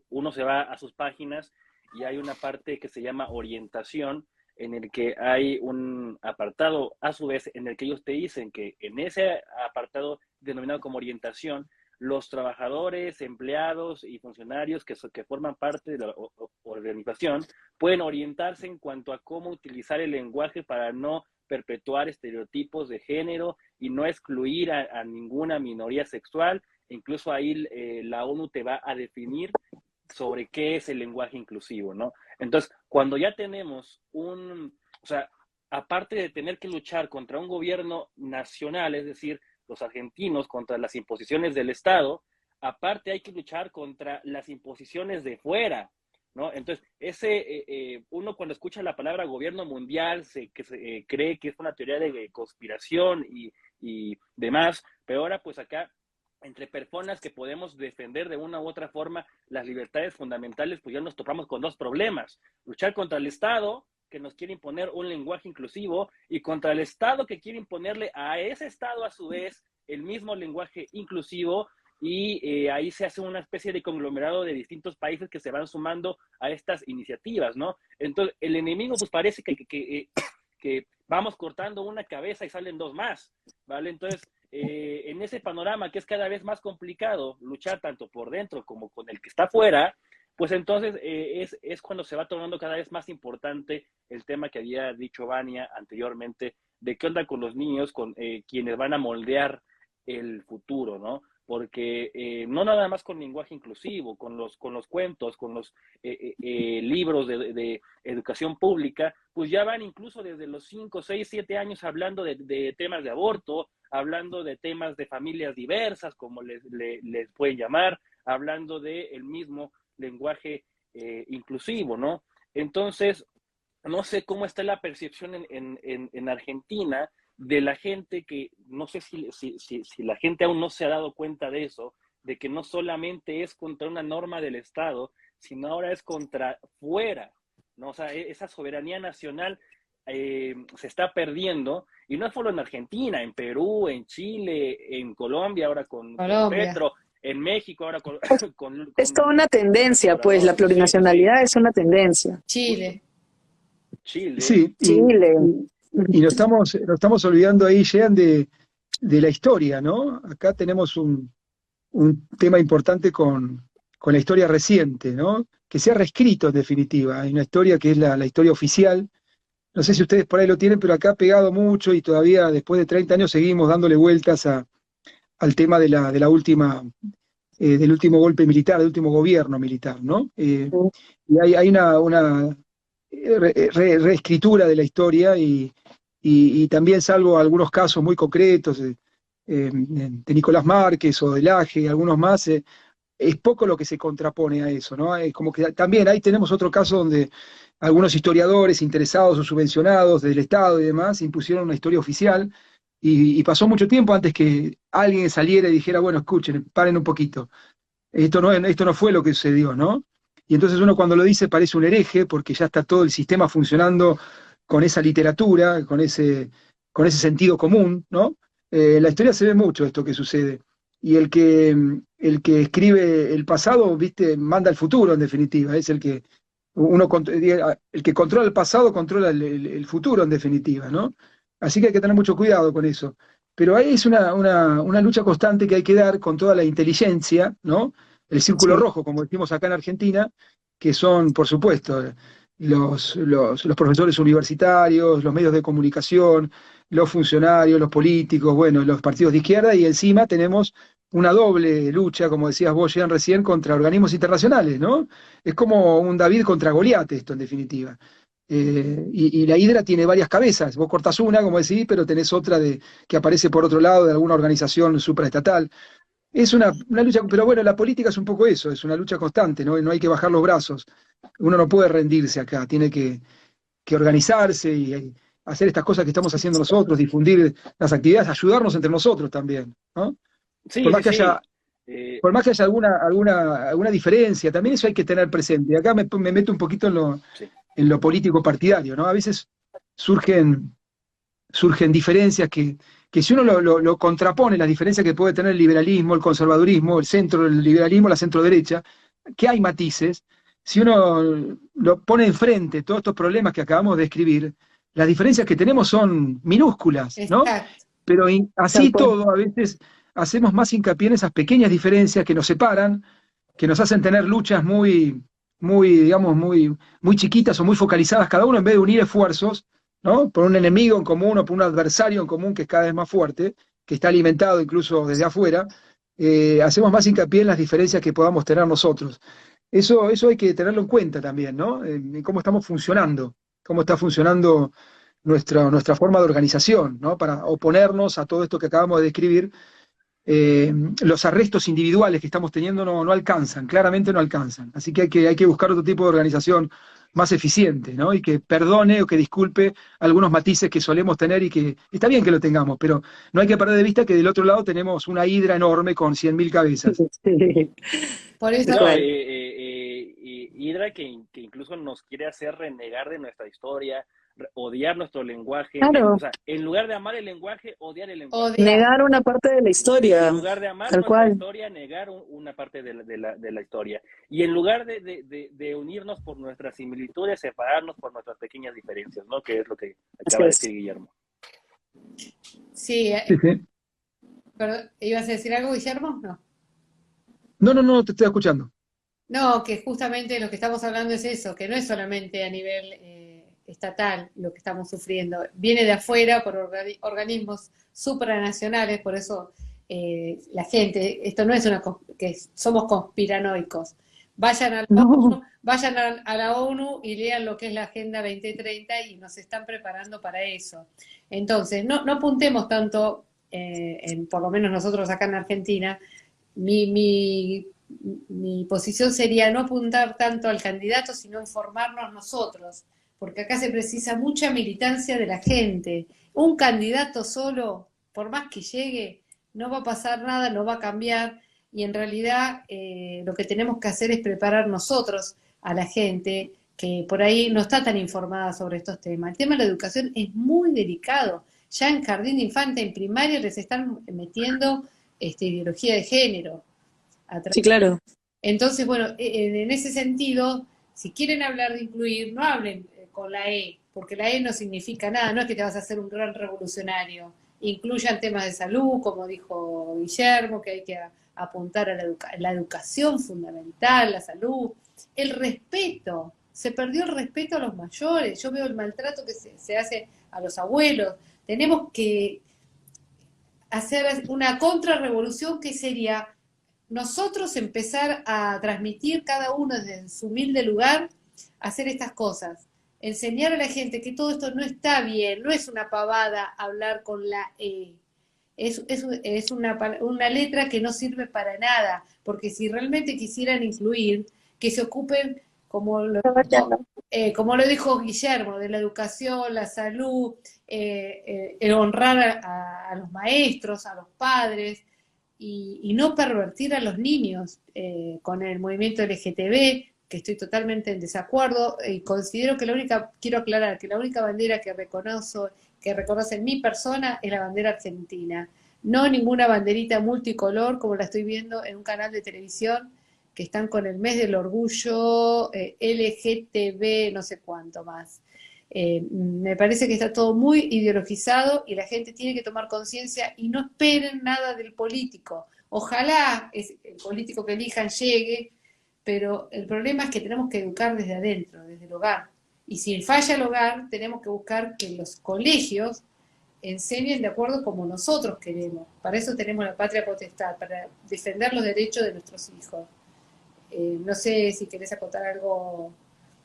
Uno se va a sus páginas y hay una parte que se llama orientación, en el que hay un apartado, a su vez, en el que ellos te dicen que en ese apartado denominado como orientación, los trabajadores, empleados y funcionarios que forman parte de la organización pueden orientarse en cuanto a cómo utilizar el lenguaje para no perpetuar estereotipos de género y no excluir a ninguna minoría sexual incluso ahí la ONU te va a definir sobre qué es el lenguaje inclusivo, ¿no? Entonces, cuando ya tenemos o sea, aparte de tener que luchar contra un gobierno nacional, es decir, los argentinos, contra las imposiciones del Estado, aparte hay que luchar contra las imposiciones de fuera, ¿no? Entonces, uno cuando escucha la palabra gobierno mundial cree que es una teoría de conspiración y demás, pero ahora pues acá, entre personas que podemos defender de una u otra forma las libertades fundamentales, pues ya nos topamos con dos problemas: luchar contra el Estado, que nos quiere imponer un lenguaje inclusivo, y contra el Estado que quiere imponerle a ese Estado a su vez el mismo lenguaje inclusivo, y ahí se hace una especie de conglomerado de distintos países que se van sumando a estas iniciativas, ¿no? Entonces, el enemigo pues parece que vamos cortando una cabeza y salen dos más, ¿vale? Entonces, en ese panorama que es cada vez más complicado luchar tanto por dentro como con el que está afuera, pues entonces es cuando se va tornando cada vez más importante el tema que había dicho Vania anteriormente, de qué onda con los niños, con quienes van a moldear el futuro, ¿no? Porque no nada más con lenguaje inclusivo, con los cuentos, con los libros de educación pública, pues ya van incluso desde los 5, 6, 7 años hablando de temas de aborto, hablando de temas de familias diversas, como les pueden llamar, hablando del mismo lenguaje inclusivo, ¿no? Entonces, no sé cómo está la percepción en Argentina de la gente, que no sé si la gente aún no se ha dado cuenta de eso, de que no solamente es contra una norma del Estado, sino ahora es contra fuera, ¿no? O sea, esa soberanía nacional se está perdiendo, y no es solo en Argentina, en Perú, en Chile, en Colombia, ahora con Petro, en México ahora es toda una tendencia, pues la plurinacionalidad sí. Es una tendencia. Chile. Sí, Chile. Y nos estamos olvidando ahí, Jean, de la historia, ¿no? Acá tenemos un tema importante con la historia reciente, ¿no? Que se ha reescrito en definitiva. Hay una historia que es la historia oficial. No sé si ustedes por ahí lo tienen, pero acá ha pegado mucho y todavía después de 30 años seguimos dándole vueltas al tema del último golpe militar, del último gobierno militar, ¿no? Y hay una reescritura de la historia y también, salvo algunos casos muy concretos de Nicolás Márquez o de Laje y algunos más, es poco lo que se contrapone a eso, ¿no? Es como que también ahí tenemos otro caso donde algunos historiadores interesados o subvencionados del Estado y demás impusieron una historia oficial, y pasó mucho tiempo antes que alguien saliera y dijera, bueno, escuchen, paren un poquito, esto no fue lo que sucedió, ¿no? Y entonces uno cuando lo dice parece un hereje, porque ya está todo el sistema funcionando con esa literatura, con ese sentido común, ¿no? En la historia se ve mucho esto que sucede. Y el que escribe el pasado, viste, manda el futuro en definitiva. Es el que controla el pasado, controla el futuro en definitiva, ¿no? Así que hay que tener mucho cuidado con eso. Pero ahí es una lucha constante que hay que dar con toda la inteligencia, ¿no? El círculo rojo, como decimos acá en Argentina, que son, por supuesto, los profesores universitarios, los medios de comunicación, los funcionarios, los políticos, bueno, los partidos de izquierda, y encima tenemos una doble lucha, como decías vos, Jean, recién, contra organismos internacionales, ¿no? Es como un David contra Goliat esto, en definitiva. Y la hidra tiene varias cabezas. Vos cortás una, como decís, pero tenés otra que aparece por otro lado de alguna organización supraestatal. Es una lucha, pero bueno, la política es un poco eso, es una lucha constante, ¿no? No hay que bajar los brazos. Uno no puede rendirse acá, tiene que organizarse y hacer estas cosas que estamos haciendo nosotros, difundir las actividades, ayudarnos entre nosotros también, ¿no? Sí, por más que sí, haya, por más que haya alguna diferencia, también eso hay que tener presente. Acá me meto un poquito en lo político partidario, ¿no? A veces surgen diferencias que si uno lo contrapone, las diferencias que puede tener el liberalismo, el conservadurismo, el liberalismo, la centro-derecha, que hay matices, si uno lo pone enfrente, todos estos problemas que acabamos de describir, las diferencias que tenemos son minúsculas, ¿no? Exacto. Pero así todo, a veces hacemos más hincapié en esas pequeñas diferencias que nos separan, que nos hacen tener luchas muy, digamos, muy chiquitas o muy focalizadas cada uno, en vez de unir esfuerzos, ¿no? Por un enemigo en común o por un adversario en común que es cada vez más fuerte, que está alimentado incluso desde afuera, hacemos más hincapié en las diferencias que podamos tener nosotros. Eso hay que tenerlo en cuenta también, ¿no? En cómo estamos funcionando, cómo está funcionando nuestra forma de organización, ¿no? Para oponernos a todo esto que acabamos de describir. Los arrestos individuales que estamos teniendo no alcanzan, claramente no alcanzan. Así que hay que buscar otro tipo de organización más eficiente, ¿no? Y que perdone o que disculpe algunos matices que solemos tener y que está bien que lo tengamos, pero no hay que perder de vista que del otro lado tenemos una hidra enorme con 100.000 cabezas. Sí. Por eso, No, Total. Hydra que incluso nos quiere hacer renegar de nuestra historia, odiar nuestro lenguaje, o Claro, sea, en lugar de amar el lenguaje, odiar el lenguaje. odiar. negar una parte de la En historia, lugar de amar tal nuestra cual. historia, negar una parte de la historia. Y en lugar de unirnos por nuestras similitudes, separarnos por nuestras pequeñas diferencias, ¿no? Que es lo que Así acaba de es. decir Guillermo. Sí, Sí, sí. perdón, ¿ibas a decir algo, Guillermo? No. No, te estoy escuchando. No, que justamente lo que estamos hablando es eso, que no es solamente a nivel estatal lo que estamos sufriendo, viene de afuera por organismos supranacionales, por eso la gente, esto no es que somos conspiranoicos. Vayan a la No, ONU, vayan a la ONU y lean lo que es la Agenda 2030 y nos están preparando para eso. Entonces, no apuntemos tanto, por lo menos nosotros acá en Argentina, mi mi posición sería no apuntar tanto al candidato, sino informarnos nosotros, porque acá se precisa mucha militancia de la gente. Un candidato solo, por más que llegue, no va a pasar nada, no va a cambiar, y en realidad lo que tenemos que hacer es preparar nosotros a la gente que por ahí no está tan informada sobre estos temas. El tema de la educación es muy delicado. Ya en jardín de infante, en primaria, les están metiendo ideología de género. sí, claro. Entonces, bueno, en ese sentido, si quieren hablar de incluir, no hablen con la E, porque la E no significa nada, no es que te vas a hacer un gran revolucionario. Incluyan temas de salud, como dijo Guillermo, que hay que apuntar a la educación fundamental, la salud, el respeto. Se perdió el respeto a los mayores. Yo veo el maltrato que se hace a los abuelos. Tenemos que hacer una contrarrevolución que sería nosotros empezar a transmitir cada uno desde su humilde lugar, hacer estas cosas, enseñar a la gente que todo esto no está bien, no es una pavada hablar con la E, es una letra que no sirve para nada, porque si realmente quisieran incluir, que se ocupen, como lo dijo Guillermo, de la educación, la salud, el honrar a los maestros, a los padres, y no pervertir a los niños con el movimiento LGTB, que estoy totalmente en desacuerdo, y considero que quiero aclarar, que la única bandera que reconoce mi persona es la bandera argentina, no ninguna banderita multicolor como la estoy viendo en un canal de televisión que están con el mes del orgullo LGTB, no sé cuánto más. Me parece que está todo muy ideologizado y la gente tiene que tomar conciencia y no esperen nada del político. Ojalá el político que elijan llegue, pero el problema es que tenemos que educar desde adentro, desde el hogar. Y si falla el hogar, tenemos que buscar que los colegios enseñen de acuerdo como nosotros queremos. Para eso tenemos la patria potestad, para defender los derechos de nuestros hijos. No sé si querés acotar algo.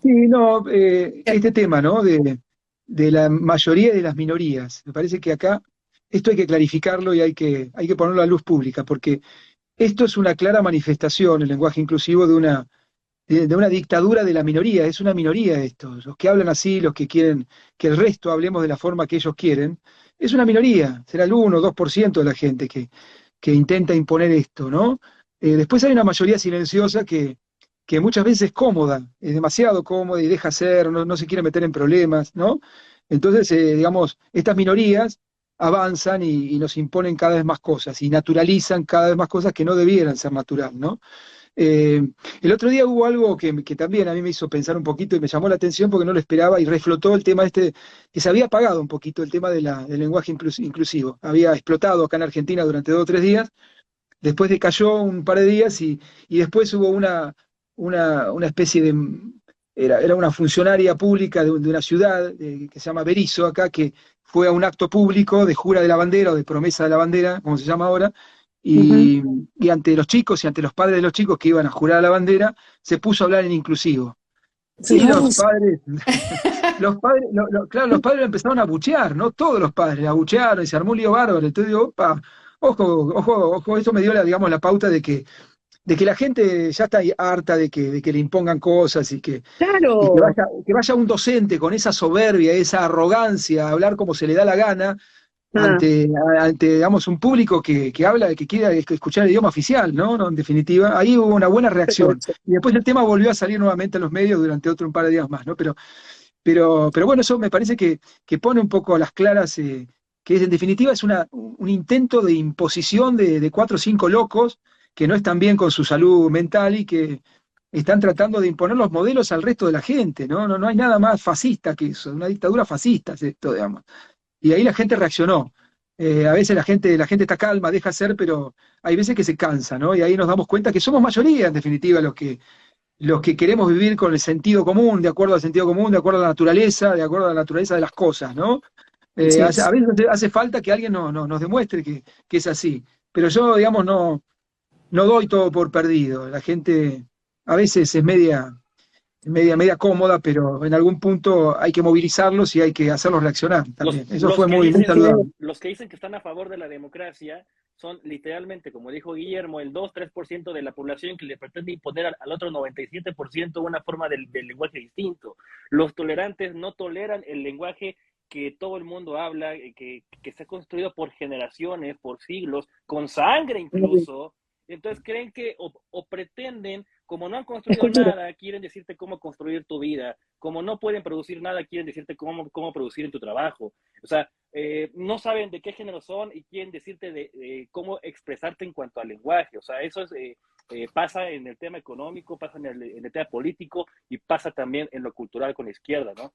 Sí, no, este tema, ¿no? De la mayoría y de las minorías. Me parece que acá esto hay que clarificarlo y hay que ponerlo a la luz pública, porque esto es una clara manifestación, el lenguaje inclusivo, de una dictadura de la minoría. Es una minoría esto. Los que hablan así, los que quieren que el resto hablemos de la forma que ellos quieren, es una minoría. Será el 1 o 2% de la gente que intenta imponer esto, ¿no? Después hay una mayoría silenciosa que muchas veces es cómoda, es demasiado cómoda y deja ser, no se quiere meter en problemas, ¿no? Entonces, digamos, estas minorías avanzan y nos imponen cada vez más cosas y naturalizan cada vez más cosas que no debieran ser natural, ¿no? Eh, el otro día hubo algo que también a mí me hizo pensar un poquito y me llamó la atención porque no lo esperaba y reflotó el tema este, que se había apagado un poquito el tema del lenguaje inclusivo. Había explotado acá en Argentina durante 2 o 3 días, después decayó un par de días y después hubo una especie de... Era una funcionaria pública de una ciudad que se llama Berisso acá, que fue a un acto público de jura de la bandera o de promesa de la bandera, como se llama ahora, Ujú. y ante los chicos y ante los padres de los chicos que iban a jurar a la bandera, se puso a hablar en inclusivo. Y los Claro. padres, claro, los padres lo empezaron a buchear, ¿no? Todos los padres, a buchear, y se armó un lío bárbaro. Entonces digo, opa, ojo, ojo, ojo, esto me dio digamos, la pauta de que la gente ya está harta de que le impongan cosas y que Claro. vaya un docente con esa soberbia, esa arrogancia, a hablar como se le da la gana Ah, ante digamos, un público que habla, que quiere escuchar el idioma oficial, ¿no? ¿No? En definitiva, ahí hubo una buena reacción. Y después el tema volvió a salir nuevamente a los medios durante un par de días más, ¿no? Pero bueno, eso me parece que pone un poco a las claras, que en definitiva es un intento de imposición de cuatro o cinco locos que no están bien con su salud mental y que están tratando de imponer los modelos al resto de la gente, ¿no? No hay nada más fascista que eso, una dictadura fascista es esto, digamos. Y ahí la gente reaccionó. A veces la gente está calma, deja ser, pero hay veces que se cansa, ¿no? Y ahí nos damos cuenta que somos mayoría, en definitiva, los que queremos vivir con el sentido común, de acuerdo al sentido común, de acuerdo a la naturaleza, de acuerdo a la naturaleza de las cosas, ¿no? así A es. veces hace falta que alguien nos demuestre que es así. Pero yo, digamos, no doy todo por perdido. La gente a veces es media cómoda, pero en algún punto hay que movilizarlos y hay que hacerlos reaccionar también. Eso Los fue que muy, muy dicen, saludable. los que dicen que están a favor de la democracia son literalmente, como dijo Guillermo, el 2-3% de la población que le pretende imponer al otro 97% una forma del lenguaje distinto. Los tolerantes no toleran el lenguaje que todo el mundo habla, que se ha construido por generaciones, por siglos, con sangre incluso. Entonces creen que o pretenden, como no han Es construido cultura. nada, quieren decirte cómo construir tu vida. Como no pueden producir nada, quieren decirte cómo producir en tu trabajo. O sea, no saben de qué género son y quieren decirte de cómo expresarte en cuanto al lenguaje. O sea, eso pasa en el tema económico, pasa en el tema político y pasa también en lo cultural con la izquierda, ¿no?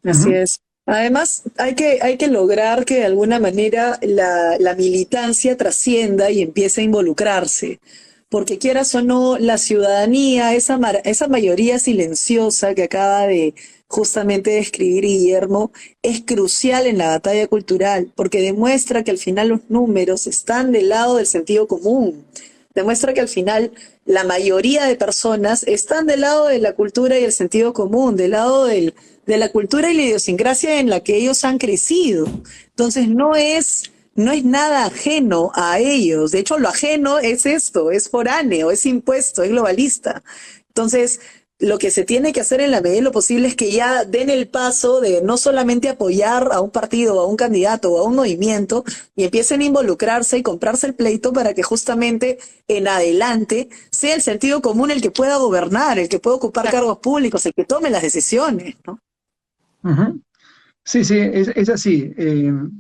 Así Ujú, es. Además, hay que lograr que de alguna manera la militancia trascienda y empiece a involucrarse, porque quieras o no, la ciudadanía, esa mayoría silenciosa que acaba de justamente describir Guillermo, es crucial en la batalla cultural, porque demuestra que al final los números están del lado del sentido común, demuestra que al final la mayoría de personas están del lado de la cultura y el sentido común, del lado de la cultura y la idiosincrasia en la que ellos han crecido. Entonces no es nada ajeno a ellos. De hecho, lo ajeno es esto, es foráneo, es impuesto, es globalista. Entonces, lo que se tiene que hacer en la medida de lo posible es que ya den el paso de no solamente apoyar a un partido, a un candidato o a un movimiento, y empiecen a involucrarse y comprarse el pleito para que justamente en adelante sea el sentido común el que pueda gobernar, el que pueda ocupar cargos públicos, el que tome las decisiones, ¿no? ujú. Sí, sí, es así.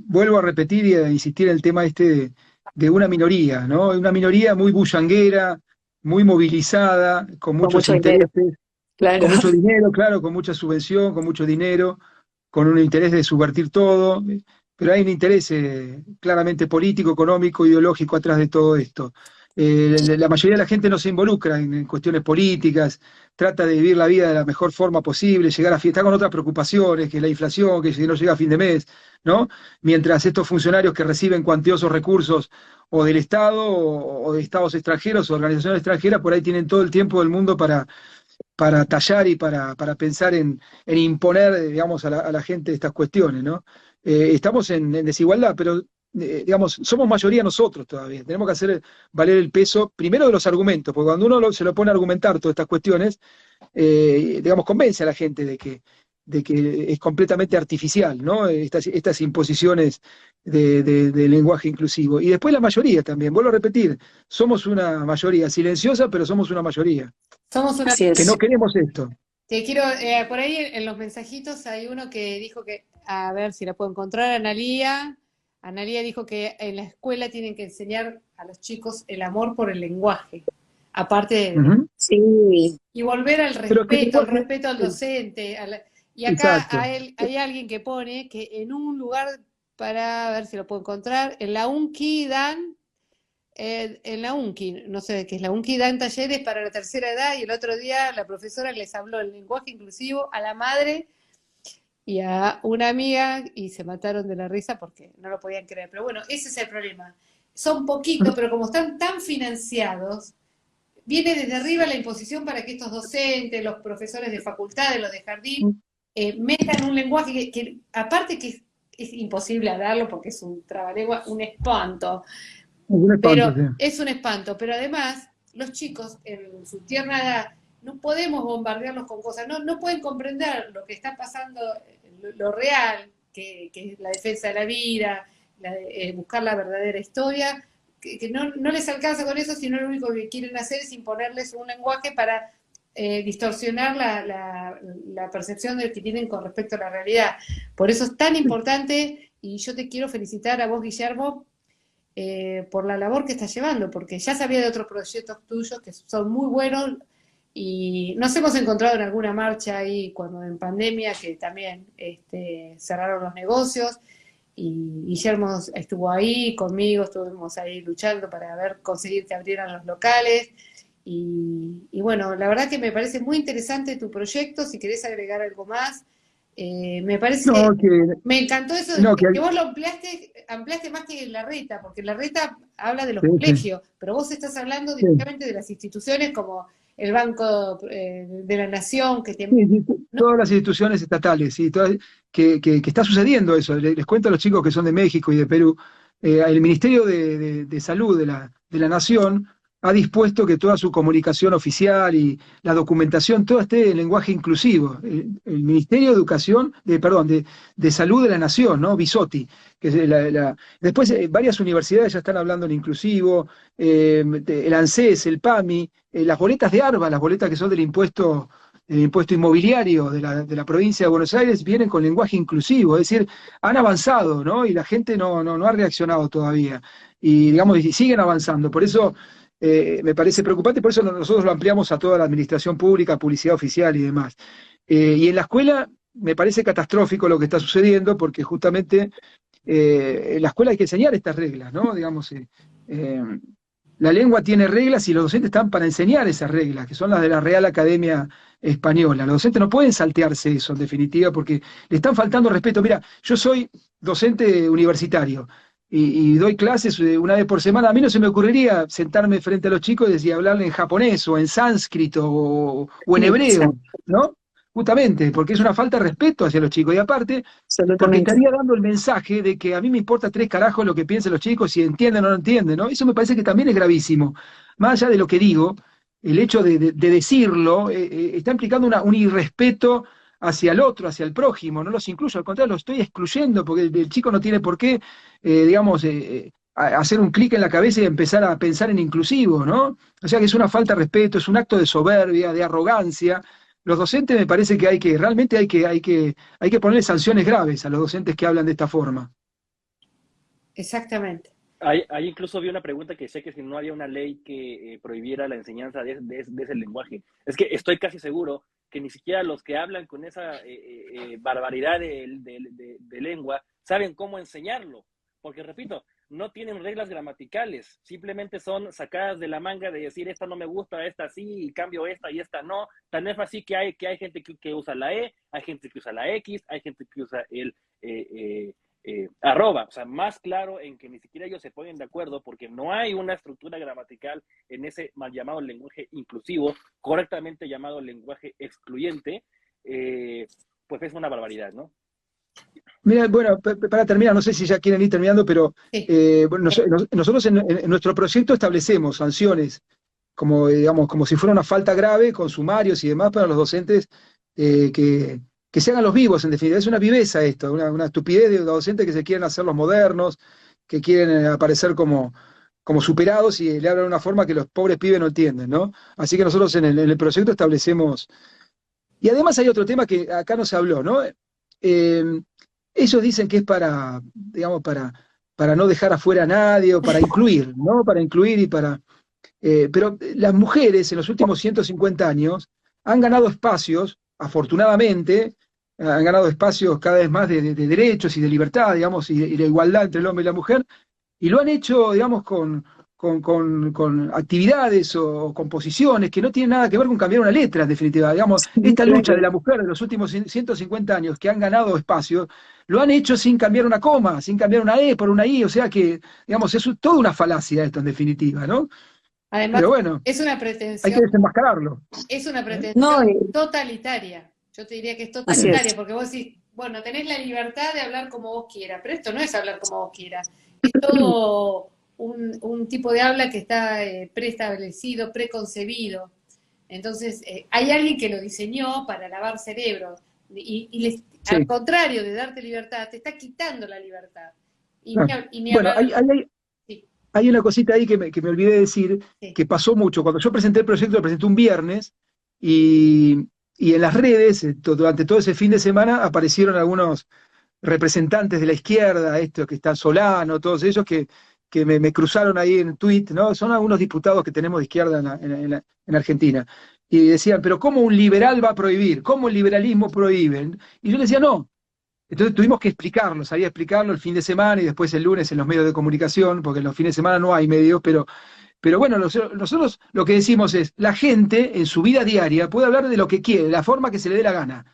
Vuelvo a repetir y a insistir en el tema este de una minoría, ¿no? Una minoría muy bullanguera, muy movilizada, con Con muchos mucho dinero, intereses, claro. con mucho dinero, claro, con mucha subvención, con mucho dinero, con un interés de subvertir todo, pero hay un interés claramente político, económico, ideológico atrás de todo esto. La mayoría de la gente no se involucra en cuestiones políticas, trata de vivir la vida de la mejor forma posible, llegar a fin, está con otras preocupaciones, que es la inflación, que si no llega a fin de mes, ¿no? Mientras estos funcionarios que reciben cuantiosos recursos o del Estado o de estados extranjeros o organizaciones extranjeras, por ahí tienen todo el tiempo del mundo para tallar y para pensar en imponer, digamos, a la gente estas cuestiones, ¿no? Estamos en desigualdad, pero, digamos, somos mayoría nosotros todavía. Tenemos que hacer valer el peso, primero de los argumentos, porque cuando uno se lo pone a argumentar todas estas cuestiones, digamos, convence a la gente de que es completamente artificial, ¿no? Estas imposiciones de lenguaje inclusivo. Y después la mayoría también, vuelvo a repetir, somos una mayoría silenciosa, pero somos una mayoría, Somos una Así que es. no queremos esto. Te quiero, por ahí en los mensajitos hay uno que dijo que, a ver si la puedo encontrar, Analía. Analía dijo que en la escuela tienen que enseñar a los chicos el amor por el lenguaje, aparte Ujú. Sí, y volver Pero que al respeto al docente. Y acá exacto. hay alguien que pone que en un lugar, para ver si lo puedo encontrar, en la UNCI dan en la UNCI, no sé qué es la UNCI, dan talleres para la tercera edad y el otro día la profesora les habló el lenguaje inclusivo a la madre y a una amiga y se mataron de la risa porque no lo podían creer. Pero bueno, ese es el problema. son poquitos, pero como están tan financiados, viene desde arriba la imposición para que estos docentes, los profesores de facultades, los de jardín, metan un lenguaje que aparte que es imposible hablarlo porque es un trabalengua, un espanto. Pero Sí. es un espanto, pero además los chicos en su tierna edad no podemos bombardearlos con cosas, no pueden comprender lo que está pasando, lo real, que es la defensa de la vida, buscar la verdadera historia, que no les alcanza con eso, sino lo único que quieren hacer es imponerles un lenguaje para distorsionar la percepción de que tienen con respecto a la realidad. Por eso es tan importante, y yo te quiero felicitar a vos, Guillermo, por la labor que estás llevando, porque ya sabía de otros proyectos tuyos que son muy buenos y nos hemos encontrado en alguna marcha ahí cuando en pandemia que también cerraron los negocios y Guillermo estuvo ahí conmigo, estuvimos ahí luchando para conseguir que abrieran los locales y bueno, la verdad que me parece muy interesante tu proyecto, si querés agregar algo más. Me parece, No, me encantó eso no, que vos lo ampliaste más que la reta, porque la reta habla de los sí, colegios, pero vos estás hablando sí. directamente de las instituciones como el Banco de la Nación, que tiene... Sí, sí, ¿no? todas las instituciones estatales, sí, que está sucediendo eso. Les cuento a los chicos que son de México y de Perú, el Ministerio de Salud de la Nación ha dispuesto que toda su comunicación oficial y la documentación, todo esté en lenguaje inclusivo. El Ministerio de Educación, de Salud de la Nación, ¿no? Bisotti, que es después varias universidades ya están hablando en inclusivo, el ANSES, el PAMI, las boletas de ARBA, las boletas que son del impuesto inmobiliario de la provincia de Buenos Aires, vienen con lenguaje inclusivo, es decir, han avanzado, ¿no? Y la gente no ha reaccionado todavía. Y, digamos, y siguen avanzando. Por eso me parece preocupante, por eso nosotros lo ampliamos a toda la administración pública, publicidad oficial y demás. Y en la escuela me parece catastrófico lo que está sucediendo, porque justamente en la escuela hay que enseñar estas reglas, ¿no? Digamos, la lengua tiene reglas y los docentes están para enseñar esas reglas, que son las de la Real Academia Española. Los docentes no pueden saltearse eso, en definitiva, porque le están faltando respeto. Mira, yo soy docente universitario y doy clases una vez por semana. A mí no se me ocurriría sentarme frente a los chicos y hablarle en japonés o en sánscrito o en hebreo, ¿no? Justamente, porque es una falta de respeto hacia los chicos. Y aparte, porque estaría dando el mensaje de que a mí me importa tres carajos lo que piensen los chicos, si entienden o no entienden, ¿no? Eso me parece que también es gravísimo. Más allá de lo que digo, el hecho de decirlo está implicando un irrespeto hacia el otro, hacia el prójimo, no los incluyo, al contrario, los estoy excluyendo, porque el chico no tiene por qué, digamos, hacer un clic en la cabeza y empezar a pensar en inclusivo, ¿no? O sea que es una falta de respeto, es un acto de soberbia, de arrogancia. Los docentes me parece que realmente hay que ponerle sanciones graves a los docentes que hablan de esta forma. Exactamente. Ahí incluso vi una pregunta que sé que si no había una ley que prohibiera la enseñanza de ese lenguaje. Es que estoy casi seguro que ni siquiera los que hablan con esa barbaridad de lengua saben cómo enseñarlo. Porque, repito, no tienen reglas gramaticales, simplemente son sacadas de la manga de decir esta no me gusta, esta sí, y cambio esta y esta no. Tan es así que hay gente que usa la E, hay gente que usa la X, hay gente que usa el arroba, o sea, más claro en que ni siquiera ellos se ponen de acuerdo porque no hay una estructura gramatical en ese mal llamado lenguaje inclusivo, correctamente llamado lenguaje excluyente, pues es una barbaridad, ¿no? Mira, bueno, para terminar, no sé si ya quieren ir terminando, pero Sí. bueno, nosotros en nuestro proyecto establecemos sanciones como, digamos, como si fuera una falta grave, con sumarios y demás para los docentes que se hagan los vivos, en definitiva. Es una viveza esto, una estupidez de los docentes que se quieren hacer los modernos, que quieren aparecer como superados y le hablan de una forma que los pobres pibes no entienden, ¿no? Así que nosotros en el proyecto establecemos... Y además hay otro tema que acá no se habló, ¿no? Ellos dicen que es digamos, para no dejar afuera a nadie o para incluir, ¿no? Para incluir y para... pero las mujeres en los últimos 150 años han ganado espacios, afortunadamente, han ganado espacios cada vez más de derechos y de libertad, digamos, y de igualdad entre el hombre y la mujer, y lo han hecho, digamos, con con actividades o composiciones que no tienen nada que ver con cambiar una letra, en definitiva. Digamos, esta lucha de la mujer de los últimos 150 años que han ganado espacio, lo han hecho sin cambiar una coma, sin cambiar una E por una I, o sea que, digamos, es toda una falacia esto, en definitiva, ¿no? Además, pero bueno, es una hay que pretensión, desenmascararlo. es una No, pretensión totalitaria. Yo te diría que es así totalitaria, es. porque vos decís, bueno, tenés la libertad de hablar como vos quieras, pero esto no es hablar como vos quieras. Es todo un tipo de habla que está preestablecido, preconcebido. Entonces, hay alguien que lo diseñó para lavar cerebros. Sí. Al contrario de darte libertad, te está quitando la libertad. Y Ah. ni Bueno, hablar. Sí, hay una cosita ahí que me olvidé de decir, sí. que pasó mucho. Cuando yo presenté el proyecto, lo presenté un viernes, y en las redes, durante todo ese fin de semana, aparecieron algunos representantes de la izquierda, estos que están Solano, todos ellos que me cruzaron ahí en tweet, ¿no? Son algunos diputados que tenemos de izquierda en Argentina. Y decían, pero ¿cómo un liberal va a prohibir? ¿Cómo el liberalismo prohíbe? Y yo les decía, no. Entonces tuvimos que explicarlo, sabía explicarlo el fin de semana y después el lunes en los medios de comunicación, porque en los fines de semana no hay medios, pero bueno, nosotros lo que decimos es, la gente en su vida diaria puede hablar de lo que quiere, de la forma que se le dé la gana,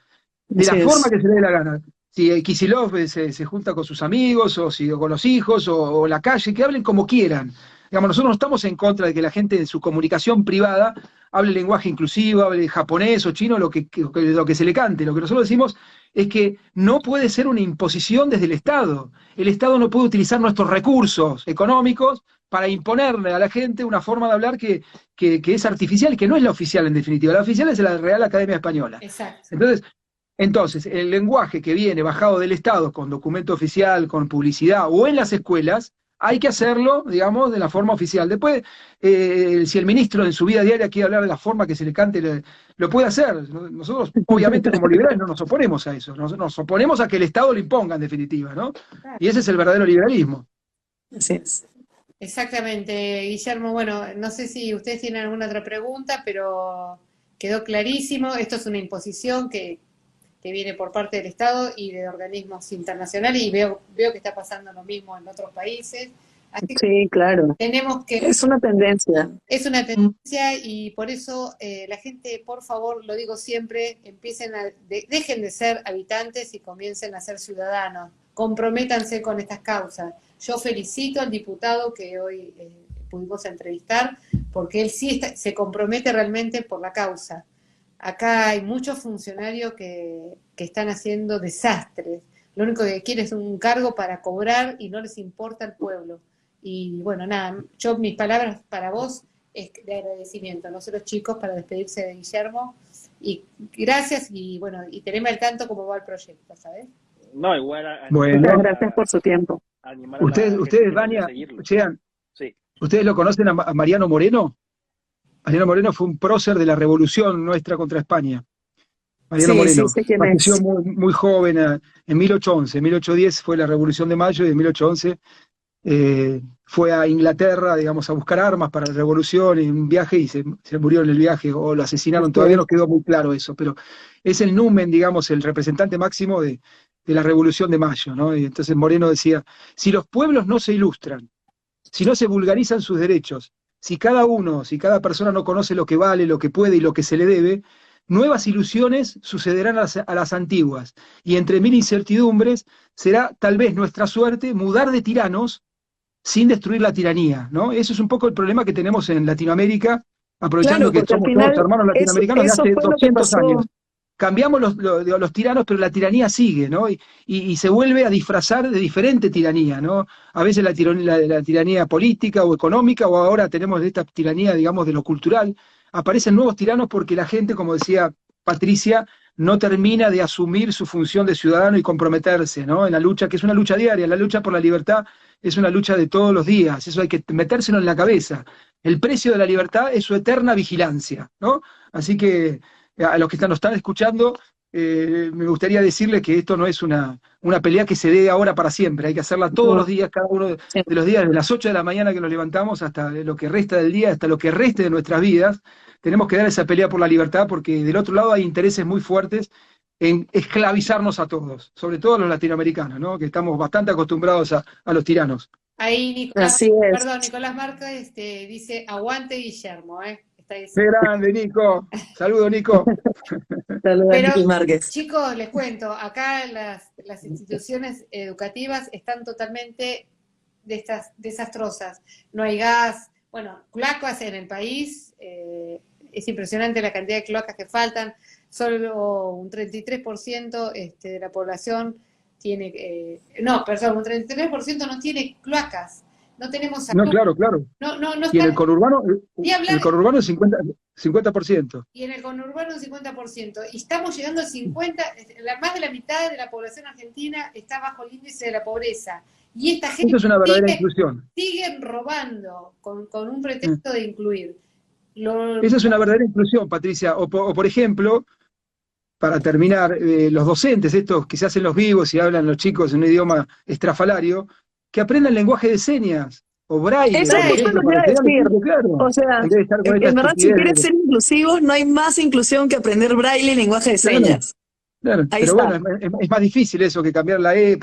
de Así la forma es. que se le dé la gana. Si Kicillof se junta con sus amigos, o con los hijos, o la calle, que hablen como quieran. Digamos, nosotros no estamos en contra de que la gente en su comunicación privada hable lenguaje inclusivo, hable japonés o chino, lo que se le cante. Lo que nosotros decimos es que no puede ser una imposición desde el Estado. El Estado no puede utilizar nuestros recursos económicos para imponerle a la gente una forma de hablar que es artificial y que no es la oficial en definitiva. La oficial es la Real Academia Española. Exacto. Entonces, el lenguaje que viene bajado del Estado con documento oficial, con publicidad o en las escuelas, hay que hacerlo, digamos, de la forma oficial. Después, si el ministro en su vida diaria quiere hablar de la forma que se le cante, lo puede hacer. Nosotros, obviamente, como liberales no nos oponemos a eso. Nos oponemos a que el Estado lo imponga, en definitiva, ¿no? Y ese es el verdadero liberalismo. Así es. Exactamente, Guillermo. Bueno, no sé si ustedes tienen alguna otra pregunta, pero quedó clarísimo. Esto es una imposición que viene por parte del Estado y de organismos internacionales, y veo que está pasando lo mismo en otros países. Así que Sí, claro. tenemos que... Es una tendencia. Es una tendencia, y por eso la gente, por favor, lo digo siempre, dejen de ser habitantes y comiencen a ser ciudadanos. Comprométanse con estas causas. Yo felicito al diputado que hoy pudimos entrevistar, porque él sí se compromete realmente por la causa. Acá hay muchos funcionarios que están haciendo desastres. Lo único que quieren es un cargo para cobrar y no les importa el pueblo. Y bueno, nada, mis palabras para vos es de agradecimiento. Nosotros, chicos, para despedirse de Guillermo. Y gracias, y bueno, y teneme al tanto cómo va el proyecto, ¿sabes? No, igual Bueno. Muchas gracias por su tiempo. animar a la Ustedes, gente Vania, a seguirlo. Sí. ¿ustedes lo conocen a Mariano Moreno? Mariano Moreno fue un prócer de la revolución nuestra contra España. Mariano Sí, Moreno sí, sé quién falleció es. muy joven, en 1811. En 1810 fue la Revolución de Mayo, y en 1811 fue a Inglaterra, digamos, a buscar armas para la revolución en un viaje, y se murió en el viaje, o lo asesinaron. Todavía no quedó muy claro eso, pero es el numen, digamos, el representante máximo de la Revolución de Mayo, ¿no? Y entonces Moreno decía, si los pueblos no se ilustran, si no se vulgarizan sus derechos, si cada persona no conoce lo que vale, lo que puede y lo que se le debe, nuevas ilusiones sucederán a las antiguas, y entre mil incertidumbres será tal vez nuestra suerte mudar de tiranos sin destruir la tiranía, ¿no? Eso es un poco el problema que tenemos en Latinoamérica, aprovechando Claro, que porque al somos final todos hermanos latinoamericanos de eso hace fue lo que 200 pasó. años. Cambiamos los tiranos, pero la tiranía sigue, ¿no? Y se vuelve a disfrazar de diferente tiranía, ¿no? A veces la tiranía política o económica, o ahora tenemos esta tiranía, digamos, de lo cultural. Aparecen nuevos tiranos porque la gente, como decía Patricia, no termina de asumir su función de ciudadano y comprometerse, ¿no? En la lucha, que es una lucha diaria. La lucha por la libertad es una lucha de todos los días. Eso hay que metérselo en la cabeza. El precio de la libertad es su eterna vigilancia, ¿no? Así que a los que nos están escuchando, me gustaría decirles que esto no es una pelea que se dé ahora para siempre. Hay que hacerla todos los días, cada uno de los días, desde las 8 de la mañana que nos levantamos hasta lo que resta del día, hasta lo que reste de nuestras vidas. Tenemos que dar esa pelea por la libertad, porque del otro lado hay intereses muy fuertes en esclavizarnos a todos, sobre todo a los latinoamericanos, ¿no? Que estamos bastante acostumbrados a los tiranos. Ahí Nicolás, Así es. perdón, Nicolás Márquez dice, aguante Guillermo, está Qué diciendo. grande, Nico. Saludos, Nico. Saludos a Pero, Nicky Márquez. chicos, les cuento, acá las instituciones educativas están totalmente desastrosas. No hay gas, bueno, cloacas en el país, es impresionante la cantidad de cloacas que faltan, solo un 33% de la población tiene, un 33% no tiene cloacas, no tenemos No, salud, claro, claro. no Y en está, el conurbano, ni el hablar, conurbano es 50%. y en el conurbano un 50%, y estamos llegando al 50%, más de la mitad de la población argentina está bajo el índice de la pobreza, y esta Eso gente es una verdadera inclusión. siguen robando con un pretexto de incluir. Lo, Esa es una verdadera inclusión, Patricia. O por ejemplo, para terminar, los docentes, estos que se hacen los vivos y hablan los chicos en un idioma estrafalario, que aprendan lenguaje de señas o braille, Eso por justo ejemplo, les para iba a enseñarles, decir. claro, O sea, en vez de estar con esta en verdad, si estupidez quieres ser inclusivos, no hay más inclusión que aprender braille y lenguaje de claro, señas. claro. Ahí Pero está. bueno, es más difícil eso que cambiar la E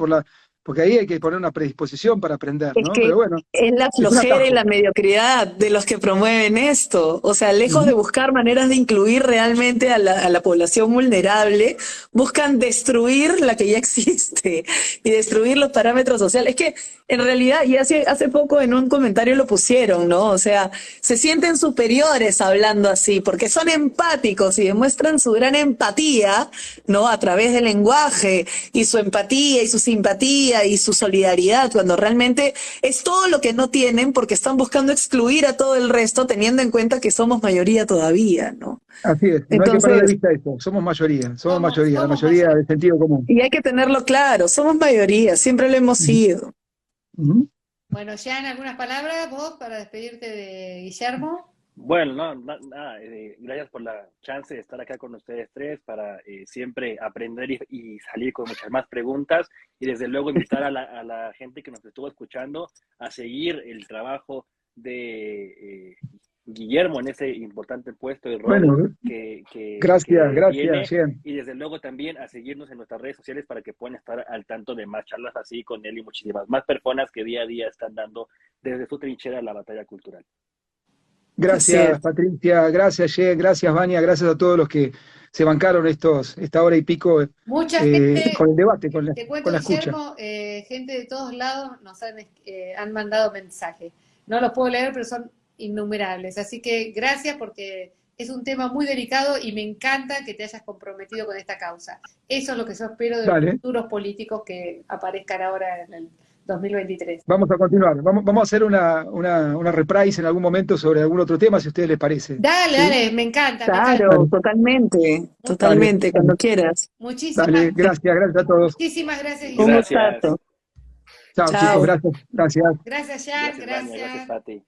porque ahí hay que poner una predisposición para aprender, Es ¿no? que Pero bueno, es la es un flojera y atajo. la mediocridad de los que promueven esto. O sea, lejos de Ujú. buscar maneras de incluir realmente a la población vulnerable, buscan destruir la que ya existe y destruir los parámetros sociales. Es que en realidad, y hace poco en un comentario lo pusieron, ¿no? O sea, se sienten superiores hablando así, porque son empáticos y demuestran su gran empatía, ¿no? A través del lenguaje y su empatía y su simpatía y su solidaridad, cuando realmente es todo lo que no tienen porque están buscando excluir a todo el resto teniendo en cuenta que somos mayoría todavía, ¿no? Así es, no hay que perder de Entonces, vista eso. Somos mayoría, la somos mayoría mayoría. del sentido común. y hay que tenerlo claro, somos mayoría, siempre lo hemos Ujú. sido. Ujú. Bueno, Jan, algunas palabras vos para despedirte de Guillermo. Bueno, nada, gracias por la chance de estar acá con ustedes tres para siempre aprender y salir con muchas más preguntas y desde luego invitar a la gente que nos estuvo escuchando a seguir el trabajo de Guillermo en ese importante puesto y rol Bueno, que gracias, tiene Jen. y desde luego también a seguirnos en nuestras redes sociales para que puedan estar al tanto de más charlas así con él y muchísimas más personas que día a día están dando desde su trinchera la batalla cultural. Así es. Gracias, Patricia, gracias, Jen, gracias, Vania, gracias a todos los que se bancaron esta hora y pico Mucha gente, con el debate, te con cuento, la escucha. Guillermo, gente de todos lados nos han mandado mensajes. No los puedo leer, pero son innumerables. Así que gracias porque es un tema muy delicado y me encanta que te hayas comprometido con esta causa. Eso es lo que yo espero de los Dale, futuros políticos que aparezcan ahora en el 2023. vamos a continuar. Vamos a hacer una reprise en algún momento sobre algún otro tema, si a ustedes les parece. Dale, ¿Sí? dale, me encanta, me encanta. Claro, Dale, totalmente, dale, totalmente, dale, cuando quieras. Muchísimas, dale, gracias a todos. muchísimas gracias, Un Guillermo. Gracias, gustazo. Chao, chicos, Chao. gracias. Gracias, Jan, gracias Vania, gracias gracias. Pati.